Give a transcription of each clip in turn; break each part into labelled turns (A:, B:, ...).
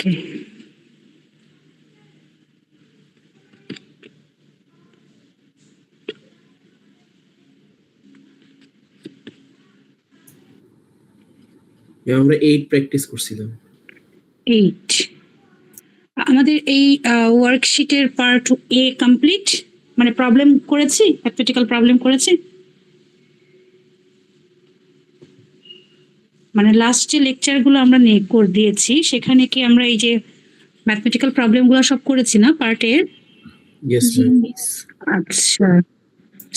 A: ওকে,
B: আমরা 8 প্র্যাকটিস করছিলাম।
A: 8 আমাদের এই ওয়ার্কশিটের পার্ট এ কমপ্লিট, মানে প্রবলেম করেছি, ম্যাথমেটিক্যাল প্রবলেম করেছি, মানে লাস্ট যে লেকচারগুলো আমরা দিয়েছি সেখানে কি আমরা এই যে ম্যাথমেটিক্যাল প্রবলেমগুলো সব করেছি না পার্ট এর?
B: Yes ma'am.
A: আচ্ছা,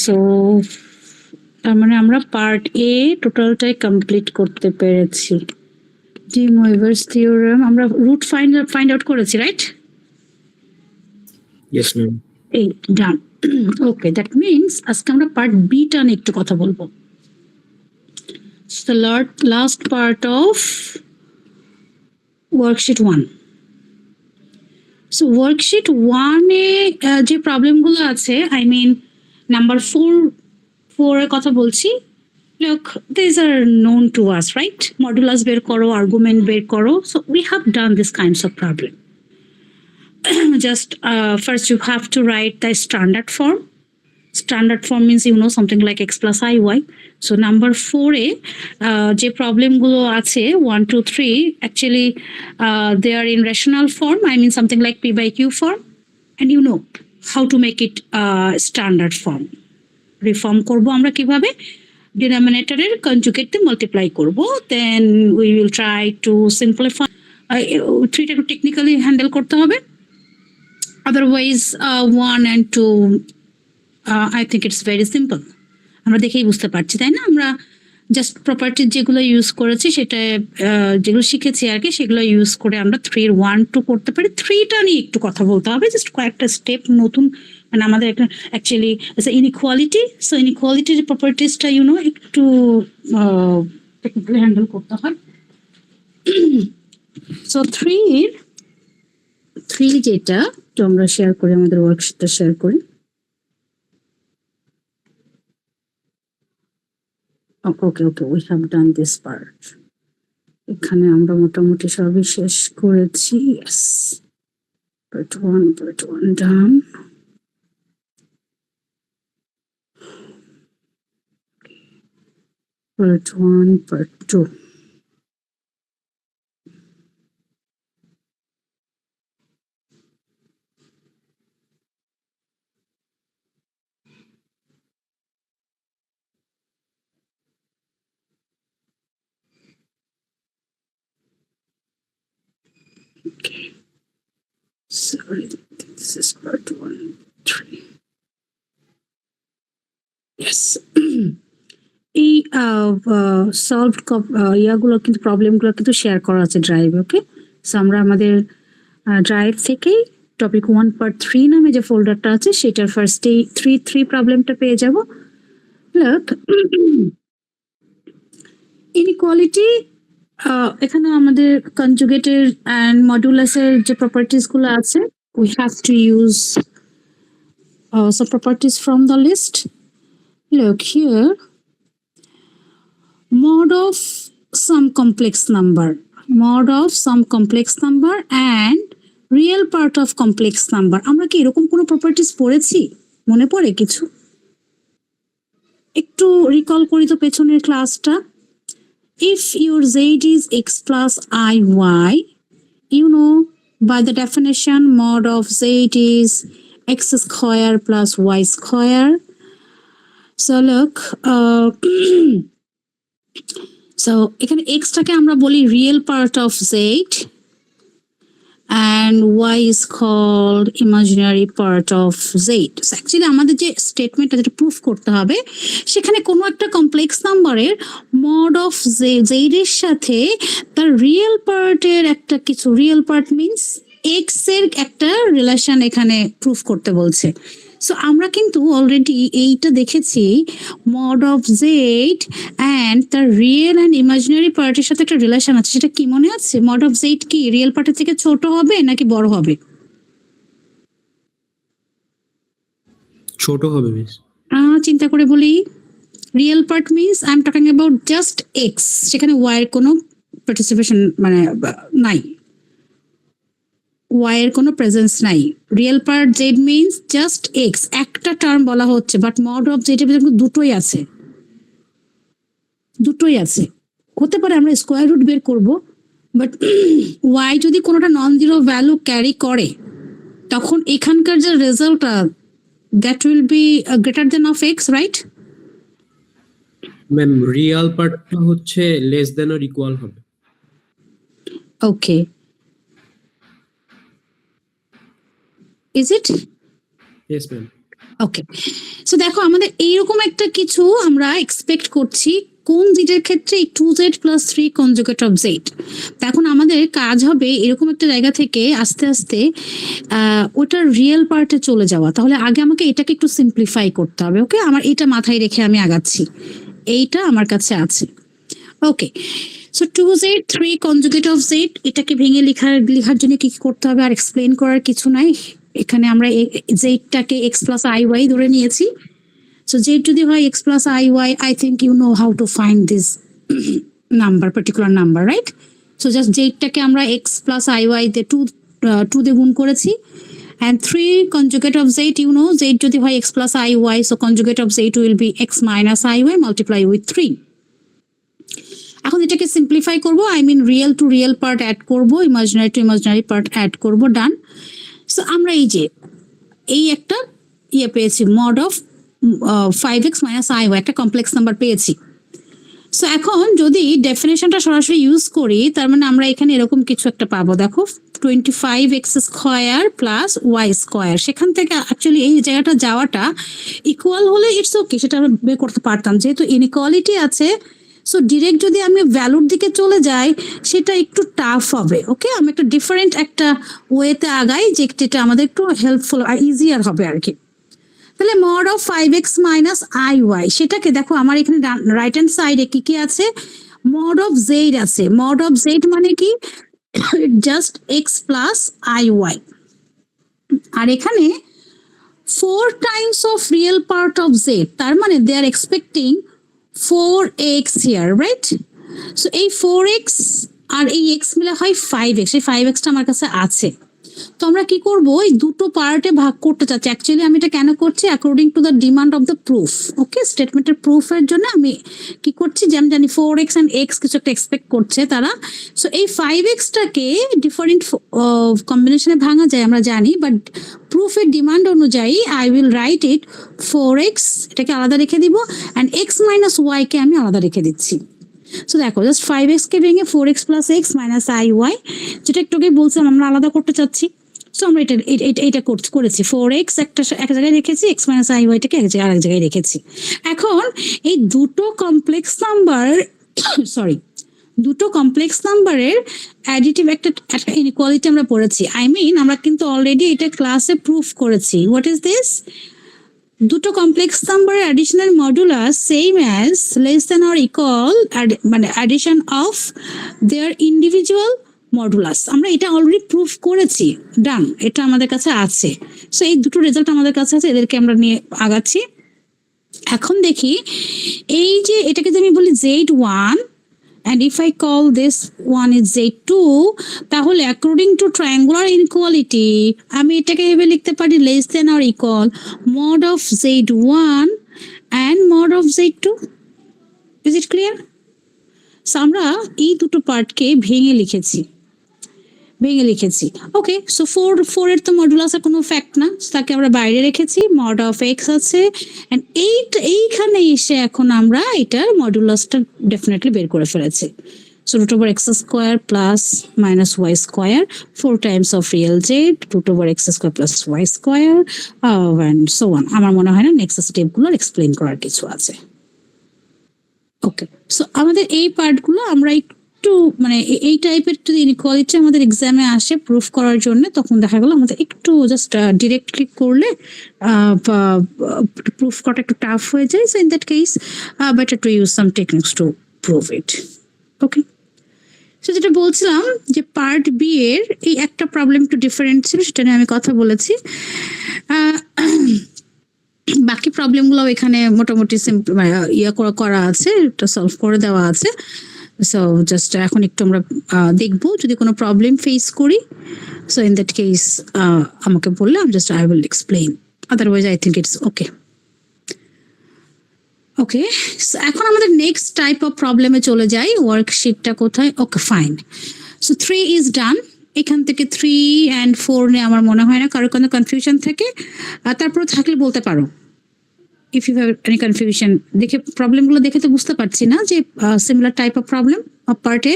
A: সো তার মানে আমরা পার্ট এ টোটালটাই কমপ্লিট করতে পেরেছি। ডি মুইভার্স থিওরেম আমরা রুট ফাইন্ড আউট করেছি, রাইট?
B: Yes ma'am.
A: এই ডান। ওকে, দ্যাট মিনস আজকে আমরা পার্ট বি টা নিয়ে একটু কথা বলবো। The last part of worksheet 1. So worksheet 1 এ যে প্রবলেমগুলো আছে, I mean number 4 এর কথা বলছি। Look, these are known to us, right? Modulus বের করো, argument বের করো. So we have done this kinds of problem. Just first you have to write the standard form. Standard form means you know something like x plus iy. So number 4 এ যে প্রবলেমগুলো আছে 1 2 3 actually they are in rational form, I mean something like p by q form, and you know how to make it standard form. Reform করব আমরা কিভাবে, ডিনোমিনেটরের conjugate দিয়ে multiply করব, then we will try to simplify. 3টা একটু technically handle করতে হবে, otherwise 1 and 2 I think it's very simple. আমরা দেখেই বুঝতে পারছি, তাই না? আমরা জাস্ট প্রপার্টি যেগুলো ইউজ করেছি সেটা যেগুলো শিখেছি আর কি, সেগুলো ইউজ করে আমরা 3 1 2 করতে পারি। 3টা নিয়ে একটু কথা বলতে হবে, জাস্ট কয়েকটা স্টেপ নতুন, মানে আমাদের একটা অ্যাকচুয়ালি ইনইকুয়ালিটি, সো ইনইকুয়ালিটির প্রপার্টিসটা একটু টেকনিক্যালি হ্যান্ডেল করতে হয়। সো 3 যেটা তো আমরা শেয়ার করি, আমাদের ওয়ার্কশিটটা শেয়ার করি। ওকে, we have done this part. এখানে আমরা মোটামুটি সবই শেষ করেছি। Yes, part 1 done. Part 1, part 2. Okay. Sorry, this is part 1, 3. Yes. এই সলভড ইয়াগুলো কিন্তু প্রবলেমগুলো কিন্তু শেয়ার করা আছে ড্রাইভে। ওকে, সো আমরা আমাদের ড্রাইভ থেকেই টপিক 1 part 3 নামে যে ফোল্ডারটা আছে সেটার ফার্স্টে 3 প্রবলেমটা পেয়ে যাব। লুক, ইনইকুয়ালিটি, এখানে আমাদের কনজুগেটের অ্যান্ড মডুলাসের যে প্রপার্টিসগুলো আছে, we have to use some properties from the list. Look here, mod of some complex number and real part of complex number. আমরা কি এরকম কোনো প্রপার্টিস পড়েছি? মনে পড়ে কিছু? একটু রিকল করি তো পেছনের ক্লাসটা। If your z is x plus iy, you know by the definition mod of z is x square plus y square. So look, so এখানে x টাকে আমরা বলি real part of z and y is called imaginary part of z. So actually আমাদের যে স্টেটমেন্টটা যেটা proof করতে হবে, সেখানে কোনো একটা কমপ্লেক্স নাম্বারের mod of z এর সাথে তার রিয়েল পার্টের একটা কিছু, রিয়েল পার্ট মিন্স x এর একটা রিলেশন এখানে প্রুফ করতে বলছে। সো আমরা কিন্তু অলরেডি এইটা দেখেছি, mod of z অ্যান্ড তার রিয়েল অ্যান্ড ইমাজিনারি পার্টের সাথে একটা রিলেশন আছে। সেটা কি মনে আছে? mod of z কি রিয়েল পার্টের থেকে ছোট হবে নাকি বড় হবে?
B: ছোট হবে মিস।
A: চিন্তা করে বলি, real part means I am talking about just x, সেখানে y এর কোনো পার্টিসিপেশন মানে নাই। ওয়াই এর কোনো প্রেজেন্স নাই। Real part Z means just x, একটা টার্ম বলা হচ্ছে, বাট মড অফ জেড এর ভিতরে দুটোই আছে, দুটোই আছে। হতে পারে আমরা স্কোয়ার রুট বের করব, বাট ওয়াই যদি কোনোটা নন জিরো ভ্যালু ক্যারি করে তখন এখানকার যে রেজাল্টটা that will be greater than of X, right?
B: Ma'am real পার্টটা হচ্ছে লেস দেন অর ইকুয়াল হবে।
A: Okay, is it?
B: Yes ma'am.
A: Okay, so দেখো আমাদের এইরকম একটা কিছু আমরা এক্সপেক্ট করছি কোন জেডের ক্ষেত্রে, 2z plus 3 conjugate of Z. এখন আমাদের কাজ হবে এরকম একটা জায়গা থেকে আস্তে আস্তে ওটার রিয়েল পার্টে চলে যাওয়া। তাহলে আগে আমাকে এটাকে একটু সিম্পলিফাই করতে হবে। ওকে, আমার এটা মাথায় রেখে আমি আগাচ্ছি, এইটা আমার কাছে আছে। Okay, so 2z 3 conjugate of Z, এটাকে ভেঙে লেখার জন্য কি কি করতে হবে আর এক্সপ্লেন করার কিছু নাই। এখানে আমরা জেডটাকে এক্স প্লাস আই ওয়াই ধরে নিয়েছি। সো জেড যদি হয় x plus i y, I think you know how to find this number, particular number, right? So just জেডটাকে আমরা এক্স প্লাস আই ওয়াই দিয়ে টু দিয়ে গুণ করেছি। And 3 conjugate of z, you know, z যদি হয় x plus iy, so conjugate of z will be x minus iy multiply with 3. এখন এটাকে সিম্পলিফাই করব, I mean real to real part add করব, imaginary to imaginary part add করব, done. So আমরা এই যে এই একটা ইয়ে পেয়েছি, mod of 5x minus iy, একটা কমপ্লেক্স নাম্বার পেয়েছি। সো এখন যদি ডেফিনেশনটা সরাসরি ইউজ করি, তার মানে আমরা এখানে এরকম কিছু একটা পাবো, দেখো 25x square plus y square. সেখান থেকে অ্যাকচুয়ালি এই জায়গাটা যাওয়াটা ইকুয়াল হলে ইটস ওকে, সেটা আমরা বের করতে পারতাম, যেহেতু ইনইকুয়ালিটি আছে। সো ডিরেক্ট যদি আমি ভ্যালুর দিকে চলে যাই সেটা একটু টাফ হবে। ওকে, আমি একটা ডিফারেন্ট একটা ওয়েতে আগাই যেটা আমাদের একটু হেল্পফুল আর ইজিয়ার হবে আর কি। তাহলে mod of 5x minus i y, সেটাকে দেখো আমার এখানে রাইট হ্যান্ড সাইডে কি কি আছে, মড অফ জেড আছে। মড অফ জেড মানে কি, just x plus i y. আর এখানে 4 times of real part of z, তার মানে they are expecting 4x here, right? So এই 4x আর এই x মিলে হয় 5x, এই 5xটা আমার কাছে আছে। তো আমরা কি করব, এই দুটো পার্টে ভাগ করতে চাচ্ছি। অ্যাকচুয়ালি আমি এটা কেন করছি, according to the demand of the proof. Okay, স্টেটমেন্টের প্রুফের জন্য আমি কি করছি, যে আমি জানি 4x and x কিছু একটা এক্সপেক্ট করছে তারা। সো এই 5xটাকে ডিফারেন্ট কম্বিনেশনে ভাঙা যায় আমরা জানি, বাট প্রুফের ডিমান্ড অনুযায়ী I will write it 4x, এটাকে আলাদা রেখে দিব, অ্যান্ড x মাইনাস ওয়াই কে আমি আলাদা রেখে দিচ্ছি। সো দেখো জাস্ট 5x কে ভেঙে 4x plus x minus i y, যেটা একটু আগে বলছিলাম আমরা আলাদা করতে চাচ্ছি। সো আমরা এটা করেছি, 4x একটা এক জায়গায় রেখেছি, x মাইনাস আই ওয়াইটাকে আরেক জায়গায় রেখেছি। এখন এই দুটো কমপ্লেক্স নাম্বার সরি দুটো কমপ্লেক্স নাম্বারের অ্যাডিটিভ একটা ইনইকুয়ালিটি আমরা পড়েছি। আই মিন আমরা কিন্তু অলরেডি এটা ক্লাসে প্রুফ করেছি। What is this? দুটো কমপ্লেক্স নাম্বারের additional modulus same as less than or equal, মানে addition of their individual modulus. আমরা এটা অলরেডি প্রুফ করেছি, ডান, এটা আমাদের কাছে আছে। সো এই দুটো রেজাল্ট আমাদের কাছে আছে, এদেরকে আমরা নিয়ে আগাচ্ছি। এখন দেখি এই যে এটাকে যদি আমি বলি z1 and if I call this one is z2, তাহলে according to triangular inequality আমি এটাকে এভাবে লিখতে পারি less than or equal mod of z1 and mod of z2. Is it clear? So আমরা এই দুটো পার্টকে ভেঙে লিখেছি। ওকে, সো 4 এর তো মডুলাসের কোনো ফ্যাক্ট না, তাকে আমরা বাইরে রেখেছি, মড অফ এক্স আছে, এন্ড এইখানে এসে এখন আমরা এটার মডুলাসটা ডেফিনেটলি বের করে ফেলেছি। So root over x square plus minus y square 4 times of real z root over x square plus y square and so on. আমার মনে হয় না নেক্সট স্টেপগুলো এক্সপ্লেন করার কিছু আছে। ওকে, সো আমাদের এই পার্টগুলো আমরা একটু মানে এই টাইপের যদি ইনইকুয়ালিটি আমাদের এক্সামে আসে প্রুফ করার জন্য, তখন দেখা গেল আমাদের একটু জাস্ট ডিরেক্টলি করলে প্রুফ করাটা একটু টাফ হয়ে যায়। So in that case better to use some techniques to prove it. Okay, so যেটা বলছিলাম যে পার্ট বি এর এই একটা প্রবলেম একটু ডিফারেন্ট ছিল, সেটা নিয়ে আমি কথা বলেছি। বাকি প্রবলেমগুলো এখানে মোটামুটি সিম্পল করা আছে, এটা সলভ করে দেওয়া আছে। সো জাস্ট এখন একটু আমরা দেখবো যদি কোনো প্রবলেম ফেস করি So in that case, আমাকে বললে I will explain. Otherwise, I think it's okay. ওকে, এখন আমাদের নেক্সট টাইপ অফ প্রবলেমে চলে যাই। ওয়ার্কশিটটা কোথায়? ওকে, ফাইন। So 3 is done. এখান থেকে 3 and 4 নিয়ে আমার মনে হয় না কারো কোনো কনফিউশন থাকে। তারপর থাকলে বলতে পারো if you have any confusion. দেখে প্রবলেমগুলো দেখে তো বুঝতে পারছি না যে similar type of problem of part A.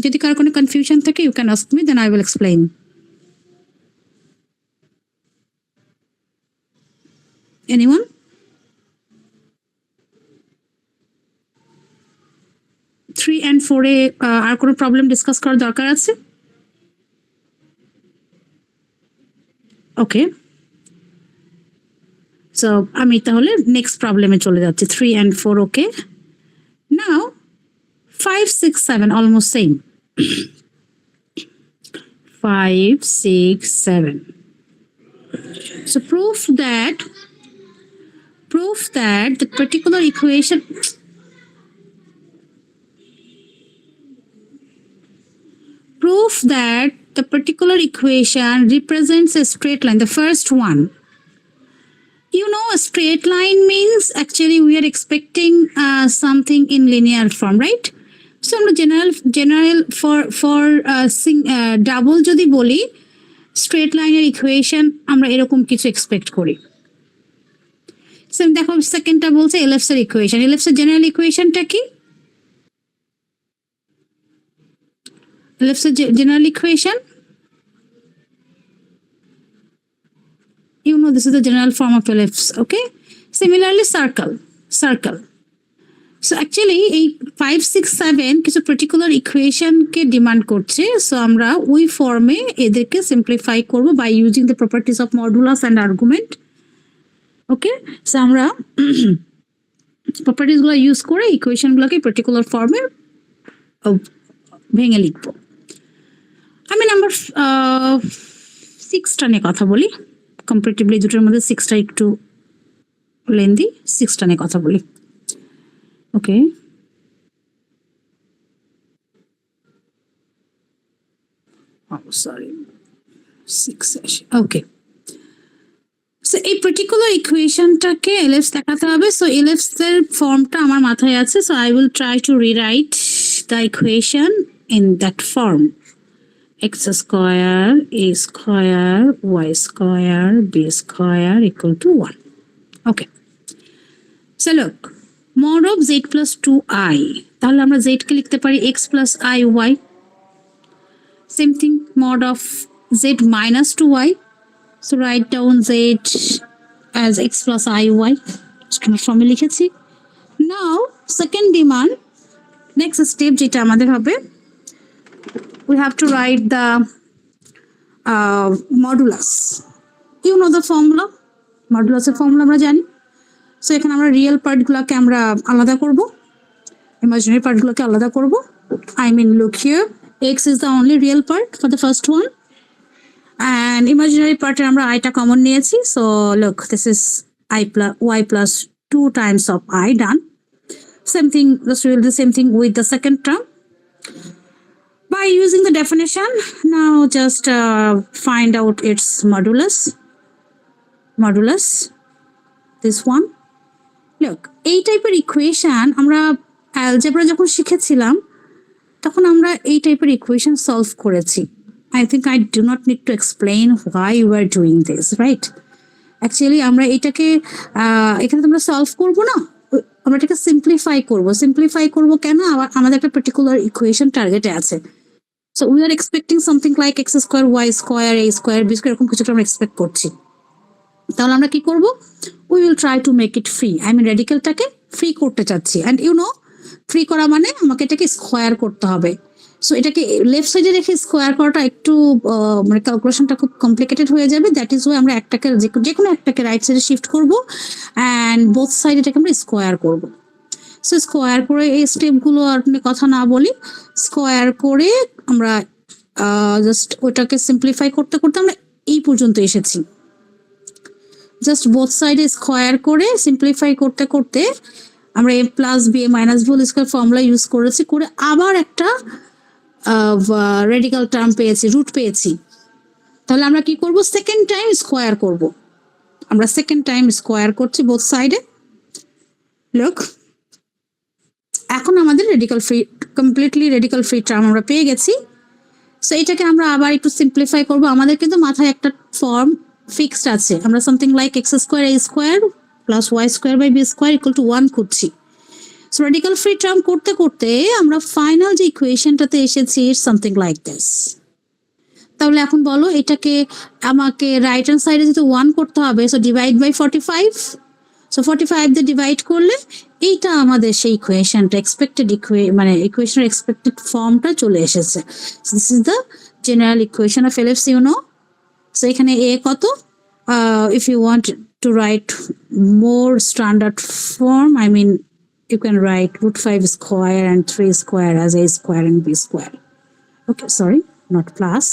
A: যদি কারো কোনো কনফিউশন থাকে you can ask me, then I will explain. Anyone? Three and 4 এ আর কোনো প্রবলেম ডিসকাস করার দরকার আছে? ওকে, সো আমি তাহলে নেক্সট প্রবলেমে চলে যাচ্ছি। 3 and 4, okay. Now 5, 6, 7 almost same. 5, 6, 7. So prove that the particular equation represents a straight line, the first one. You know, a straight line means actually we are expecting something in linear form, right? So general for double যদি বলি straight লাইনের equation আমরা এরকম কিছু expect করি। Same দেখো সেকেন্ডটা বলছে এলএফস এর ইকুয়েশন। এলএফস এর জেনারেল ইকুয়েশনটা কি? এলএফস এর general equation, you know, this is the general form of ellipse, okay? Similarly circle. So actually এই 5, 6, 7 কিছু পার্টিকুলার ইকুয়েশন কে ডিমান্ড করছে। সো আমরা ওই ফর্মে এদেরকে সিম্পলিফাই করব by using the properties of modulus and argument. Okay, so আমরা প্রপার্টিজ গুলো ইউজ করে ইকুয়েশন গুলোকে পার্টিকুলার ফর্মে ভেঙে লিখবো। আমি নাম্বার 6টা নিয়ে কথা বলি। কম্পারেটিভলি দুটোর মধ্যে 6টা একটু লেন্দি। 6টা নিয়ে কথা বলি। ওকে, সরি 6 ওকে। সো এই পার্টিকুলার ইকুয়েশনটাকে এলএফস দেখাতে হবে। সো এলএফস এর ফর্মটা আমার মাথায় আছে। So I will try two rewrite the equation in that form. x square, a square, y square, b square equal to 1. Okay. So look, mod of z plus 2i. তাহলে আমরা z কে লিখতে পারি x plus iy. Same thing, mod of z minus 2y. So write down z as x plus iy. এখানে ফর্মে লিখেছি। Now, second demand, next step যেটা আমাদের হবে, we have to write the modulus. You know the formula? Modulus এর formula আমরা জানি। So এখানে আমরা রিয়েল পার্টগুলোকে আমরা আলাদা করব, ইমাজিনারি পার্টগুলোকে আলাদা করব। I mean, look here, x is the only real part for the first one, and imaginary part আমরা iটা কমন নিয়েছি। So look, this is y plus 2 times of I done. Same thing, let's do the same thing with the second term. By using the definition, now just find out its modulus. This one. Look, এই টাইপের equation আমরা algebra যখন শিখেছিলাম তখন আমরা এই টাইপের equation solve করেছি। I think I do not need to explain why you are doing this, right? Actually আমরা এটাকে এখানে তোমরা সলভ করবো না, আমরা এটাকে সিম্পলিফাই করব কেন? আমাদের একটা পার্টিকুলার ইকুয়েশন টার্গেটে আছে। So we are expecting something like x square, y square, a square, b square এরকম কিছু আমরা এক্সপেক্ট করছি। তাহলে আমরা কি করব? We will try to make it free. I mean রেডিক্যালটাকে ফ্রি করতে চাচ্ছি, and you know ফ্রি করা মানে আমাকে এটাকে স্কোয়ার করতে হবে। সো এটাকে লেফট সাইডে রেখে স্কোয়ার করাটা একটু মানে ক্যালকুলেশনটা খুব কমপ্লিকেটেড হয়ে যাবে। দ্যাট ইজ ওয়াই আমরা একটাকে যে কোনো একটাকে রাইট সাইডে শিফট করব অ্যান্ড বোথ সাইড এটাকে আমরা স্কোয়ার করব। সো স্কোয়ার করে এই স্টেপগুলো আপনি কথা না বলি, স্কোয়ার করে আমরা জাস্ট ওটাকে সিম্পলিফাই করতে করতে আমরা এই পর্যন্ত এসেছি। জাস্ট বোথ সাইডে স্কোয়ার করে সিম্পলিফাই করতে করতে আমরা a plus b a minus b whole square formula use করেছি, করে আবার একটা রেডিক্যাল টার্ম পেয়েছি, রুট পেয়েছি, তাহলে আমরা কি করব, সেকেন্ড টাইম স্কোয়ার করব। আমরা সেকেন্ড টাইম স্কোয়ার করছি বোথ সাইডে। লুক, এখন আমাদের radical free, completely radical free term আমরা পেয়ে গেছি। সো এটাকে আমরা আবার একটু সিম্পলিফাই করব। আমাদের কিন্তু মাথায় একটা ফর্ম ফিক্সড আছে, আমরা something like x square a square plus y square by b square equal to 1 করছি। সো রেডিক্যাল ফ্রি টার্ম করতে করতে আমরা ফাইনাল যে ইকুয়েশনটাতে এসেছি সামথিং লাইক দিস। তাহলে এখন বলো, এটাকে আমাকে রাইট হ্যান্ড সাইডে যেহেতু 1 করতে হবে, সো ডিভাইড বাই 45। সো 45 দিয়ে ডিভাইড করলে এইটা আমাদের সেই ইকুয়েশনটা এক্সপেক্টেড মানে ইকুয়েশনের এক্সপেক্টেড ফর্মটা চলে এসেছে। This is the general equation of LFC, you know. So এখানে এ কত, if you want to write more standard form, I mean you can write root 5 square and 3 square as a square and b square. Okay, sorry, not plus,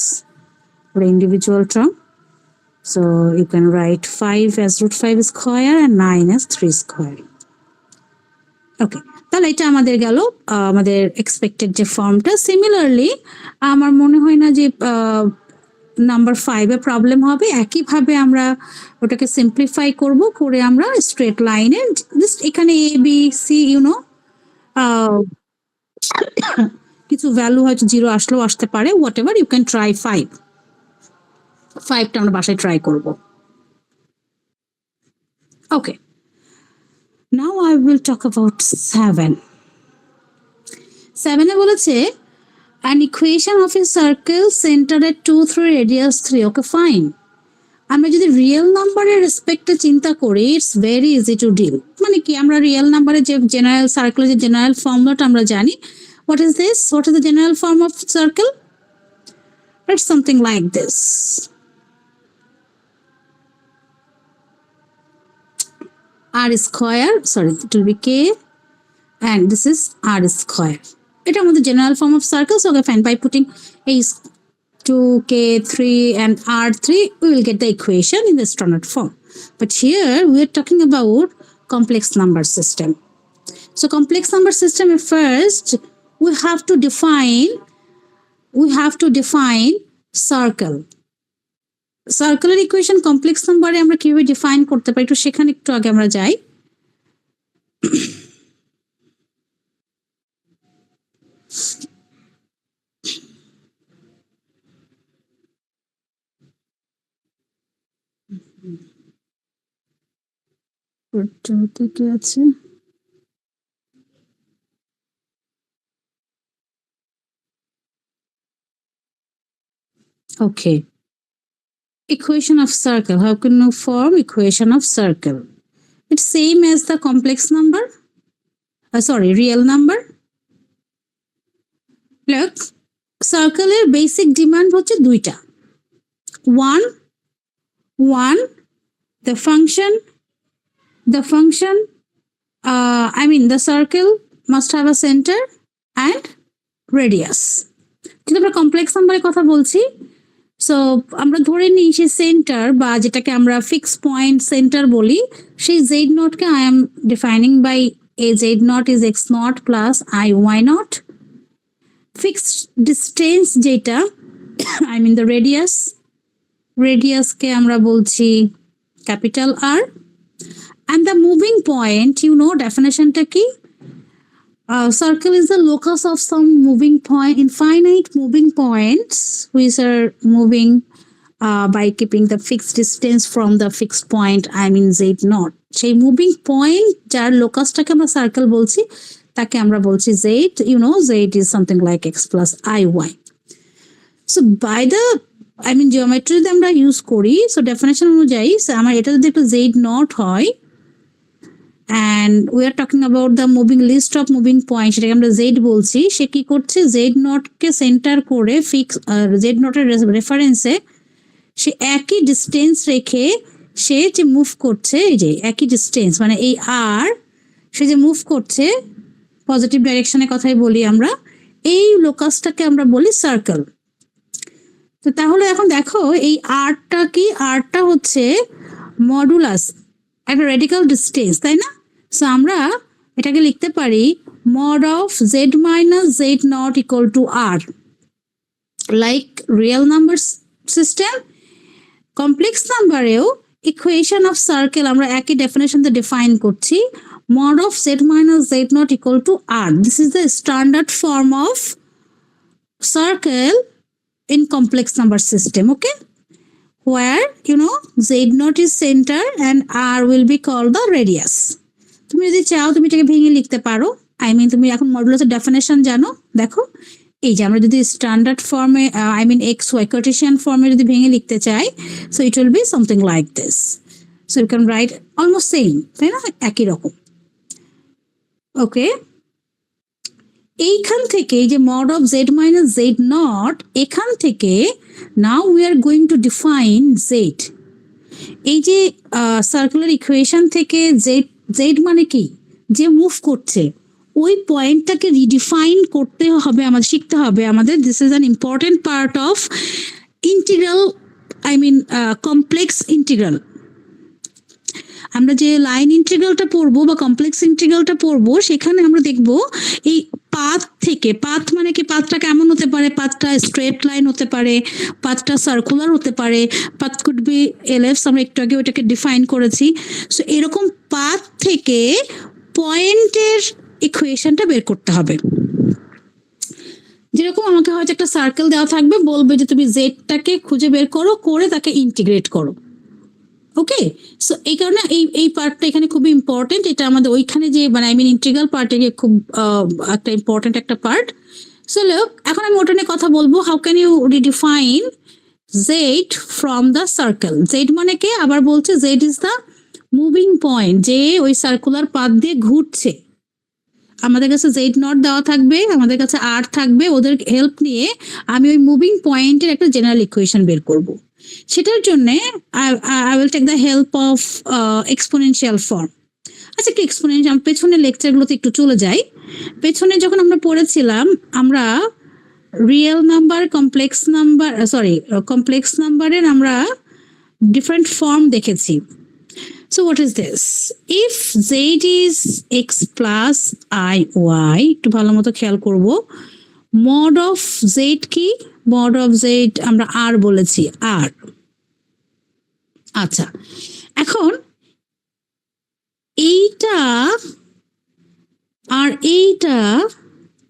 A: for individual term. So you can write 5 as root 5 square and 9 as 3 square. Okay, তাহলে এটা আমাদের গেল আমাদের expected যে ফর্মটা। Similarly আমার মনে হয় না যে নাম্বার 5 এ প্রবলেম হবে। একইভাবে আমরা ওটাকে সিম্পলিফাই করব, করে আমরা স্ট্রেট লাইনে জাস্ট এখানে এ বি সি, ইউনো, কিছু ভ্যালু হয়তো 0 আসলেও আসতে পারে, whatever, you can try 5টা আমরা বাসায় ট্রাই করব। Okay, now I will talk about 7 এ বলেছে an equation of a circle centered at 2 through radius 3. Okay, fine. আমরা যদি রিয়েল নাম্বারের রেসপেক্টে চিন্তা করি, it's very easy to deal. মানে কি, আমরা রিয়েল নাম্বারের যে জেনারেল সার্কেলের যে জেনারেল ফর্মুলাটা আমরা জানি। What is this, what is the general form of circle? It's something like this. R square, sorry, it will be k and this is r square. এটা আমাদের general form of circles. Okay, fine. By putting a 2k3 and r3 we will get the equation in the standard form. But here we are talking about complex number system. So complex number system, first we have to define circle. সার্কেলের equation complex নাম্বারে আমরা কিভাবে define করতে পারি, একটু সেখানে একটু আগে আমরা যাই। কি আছে, okay, equation of circle. How can you form equation of circle? It's same as the complex number, sorry, real number. Look, circle এর basic demand হচ্ছে দুইটা। one the function, I mean the circle must have a center and radius. কিন্তু আমরা complex নাম্বারের কথা বলছি। So আমরা ধরে নিই সেই সেন্টার, বা যেটাকে আমরা ফিক্স পয়েন্ট সেন্টার বলি, সেই Z নটকে I am defining by A Z naught is x not plus i why not. Fixed distance যেটা, আই মিন দ্য রেডিয়াসকে আমরা বলছি capital R. And the moving point, you know, definitionটা কি? Circle is the locus of some moving point, infinite moving points which are moving by keeping the fixed distance from the fixed point, I mean z naught. সেই moving point যার লোকাসটাকে আমরা circle বলছি, তাকে আমরা বলছি z, you know, z is something like x plus iy. So by the, I mean geometry যদি আমরা use করি, সো ডেফিনেশন অনুযায়ী আমার এটা যদি একটু z naught হয়, and we are talking about the moving list of moving points, সেটাকে আমরা z বলছি, সে কি করছে, z নট কে সেন্টার করে ফিক্স z নটের রেফারেন্সে সে একই ডিস্টেন্স রেখে সে যে মুভ করছে, এই যে একই ডিস্টেন্স, মানে এই আর সে যে মুভ করছে পজিটিভ ডাইরেকশনের কথাই বলি আমরা, এই লোকাসটাকে আমরা বলি সার্কেল। তো তাহলে এখন দেখো এই আরটা কি, আরটা হচ্ছে মডুলাস, একটা রেডিক্যাল ডিস্টেন্স, তাই না? সো আমরা এটাকে লিখতে পারি mod of z minus z naught equal to R. Like real number system, complex নাম্বারেও ইকুয়েশন অফ সার্কেল আমরা একই ডেফিনেশন ডিফাইন করছি, mod of z minus z not equal to r. This is the standard form of circle in complex number system, okay, where you know z naught is center and r will be called the radius. তুমি যদি চাও তুমি এটাকে ভেঙে লিখতে পারো, I mean তুমি এখন মডুলাসের ডেফিনেশন জানো, দেখো এই যে আমরা যদি স্ট্যান্ডার্ড ফর্মে I mean x y Cartesian ফর্মে যদি ভেঙে লিখতে চাই, so it will be something like this. So you can write almost same, তাই না, একই রকম। ওকে, এইখান থেকে এই যে mod of z minus z naught, এখান থেকে now we are going to define z. এই যে সার্কুলার ইকুয়েশন থেকে জেড, জেড মানে কি, যে মুভ করছে ওই পয়েন্টটাকে রিডিফাইন করতে হবে, আমাদের শিখতে হবে আমাদের। This is an important part of integral, I mean complex integral. আমরা যে লাইন ইন্টিগ্রালটা পড়বো বা কমপ্লেক্স ইন্টিগ্রালটা পড়বো, সেখানে আমরা দেখবো এই পাথ থেকে, পাথ মানে কি, পাথটা কেমন হতে পারে, পাথটা স্ট্রেট লাইন হতে পারে, পাথটা সার্কুলার হতে পারে, পাথ কুড বি এলএফস, আমরা একটু আগে ওটাকে ডিফাইন করেছি। সো এরকম পাথ থেকে পয়েন্টের ইকুয়েশনটা বের করতে হবে। যেরকম আমাকে হয়তো একটা সার্কেল দেওয়া থাকবে, বলবে যে তুমি জেডটাকে খুঁজে বের করো, করে তাকে ইন্টিগ্রেট করো। ওকে, সো এই কারণে এই পার্টটা এখানে খুবই ইম্পর্টেন্ট। এটা আমাদের ওইখানে যে মানে আই মিন ইন্টিগ্রাল পার্টে খুব একটা ইম্পর্টেন্ট একটা পার্ট। সো লোক, এখন আমি ওটা নিয়ে কথা বলবো, how can you redefine z from the circle. Z মানে কে, আবার বলছে z is the moving point, যে ওই সার্কুলার পাথ দিয়ে ঘুরছে। আমাদের কাছে জেড নট দেওয়া থাকবে, আমাদের কাছে আর থাকবে, ওদের হেল্প নিয়ে আমি ওই মুভিং পয়েন্টের একটা জেনারেল ইকুয়েশন বের করব। সেটার জন্য I will take the help of exponential form. আচ্ছা, একটু এক্সপোনেনশিয়াল পেছনের লেকচারগুলোতে একটু চলে যাই। পেছনে যখন আমরা পড়েছিলাম, আমরা real number, complex number, sorry complex নাম্বারের আমরা ডিফারেন্ট ফর্ম দেখেছি। So what is this? If z is x plus I y, একটু ভালো মতো খেয়াল করব, mod of z কি, mod of z আমরা r বলেছি, r। আচ্ছা, এখন এইটা আর এইটা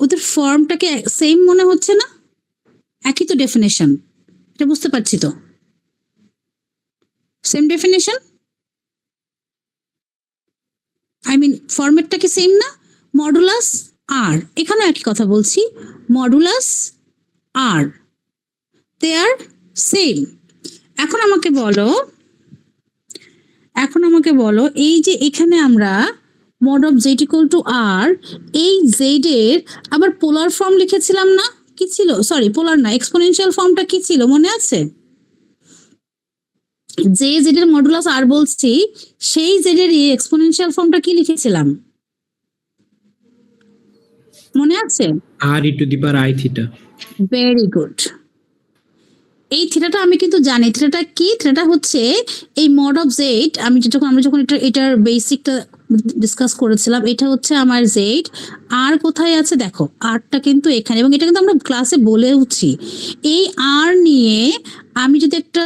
A: ওদের ফর্মটাকে সেম মনে হচ্ছে না? একই তো ডেফিনেশন, এটা বুঝতে পারছি তো, সেম ডেফিনেশন, আই মিন ফরম্যাটটা কি সেম না? মডুলাস আর, এখানে একই কথা বলছি, মডুলাস আর, দে আর সেম। এখন আমাকে বলো এই যে এখানে আমরা mod of z equal to R, এই জেড এর আবার পোলার ফর্ম লিখেছিলাম না? কি ছিল, সরি পোলার না, এক্সপোনেনশিয়াল ফর্মটা কি ছিল মনে আছে? যে জেড এর মডুলাস আর বলছি, সেই জেড এর এক্সপোনেনশিয়াল ফর্মটা কি লিখেছিলাম মনে আছে?
B: R e to the power i theta.
A: Very good. এই থিটাটা আমি কিন্তু জানি, থিটাটা কি, থিটাটা হচ্ছে এই মড অফ জেড। আমি আমরা যখন এটার বেসিকটা ডিসকাস করেছিলাম, এটা হচ্ছে আমার জেড, আর কোথায় আছে দেখো, আরটা কিন্তু এখানে, এবং এটা কিন্তু আমরা ক্লাসে বলেওছি। এই আর নিয়ে আমি যদি একটা,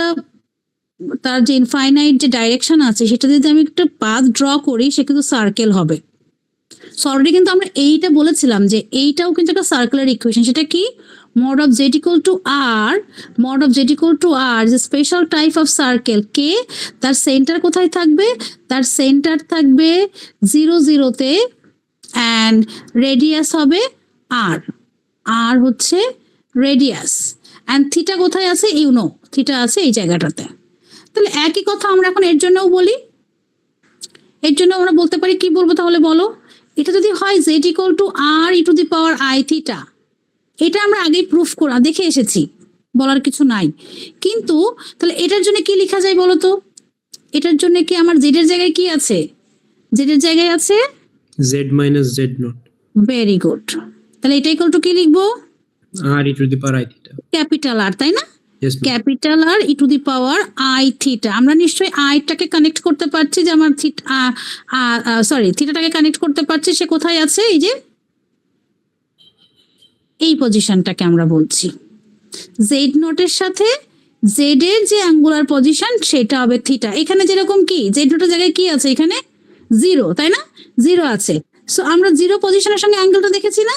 A: তার যে ইনফাইনাইট যে ডাইরেকশন আছে সেটা যদি আমি একটা পাথ ড্র করি, সে কিন্তু সার্কেল হবে। সো অলরেডি কিন্তু আমরা এইটা বলেছিলাম যে এইটাও কিন্তু একটা সার্কুলার ইকুয়েশন। সেটা কি, mod of z equal to r, mod of z equal to r is a special type of circle কে, তার সেন্টার কোথায় থাকবে, তার সেন্টার থাকবে 0 0 তে, অ্যান্ড রেডিয়াস হবে r, r হচ্ছে রেডিয়াস, অ্যান্ড থিটা কোথায় আছে, ইউনো থিটা আছে এই জায়গাটাতে। তাহলে একই কথা আমরা এখন এর জন্যও বলি, এর জন্য আমরা বলতে পারি, কি বলবো তাহলে বলো, এটা যদি হয় z equal to r e to the power i theta, এটা আমরা আগেই প্রুফ করা দেখে এসেছি, বলার কিছু নাই। কিন্তু তাহলে এটার জন্য কি লেখা যায় বলো তো, এটার জন্য কি আমার জেড এর জায়গায় কি আছে, জেড এর জায়গায় আছে
B: z minus z naught.
A: Very good. তাহলে এটা ইকুয়াল টু কি লিখবো,
B: r e to the power i theta,
A: capital R, তাই না?
B: Yes
A: capital R e to the power i theta. আমরা নিশ্চয়ই আইটাকে কানেক্ট করতে পারছি, যে আমার সরি থিটাটাকে কানেক্ট করতে পারছি, সে কোথায় আছে, এই যে এই পজিশনটাকে আমরা বলছি, জেড নোটের সাথে জেড এর যে অ্যাঙ্গুলার পজিশন সেটা হবে থিটা। এখানে যেরকম কি জেড নোটের জায়গায় কি আছে, এখানে জিরো, তাই না? জিরো আছে। সো আমরা জিরো পজিশনের সঙ্গে অ্যাঙ্গেলটা দেখেছি না,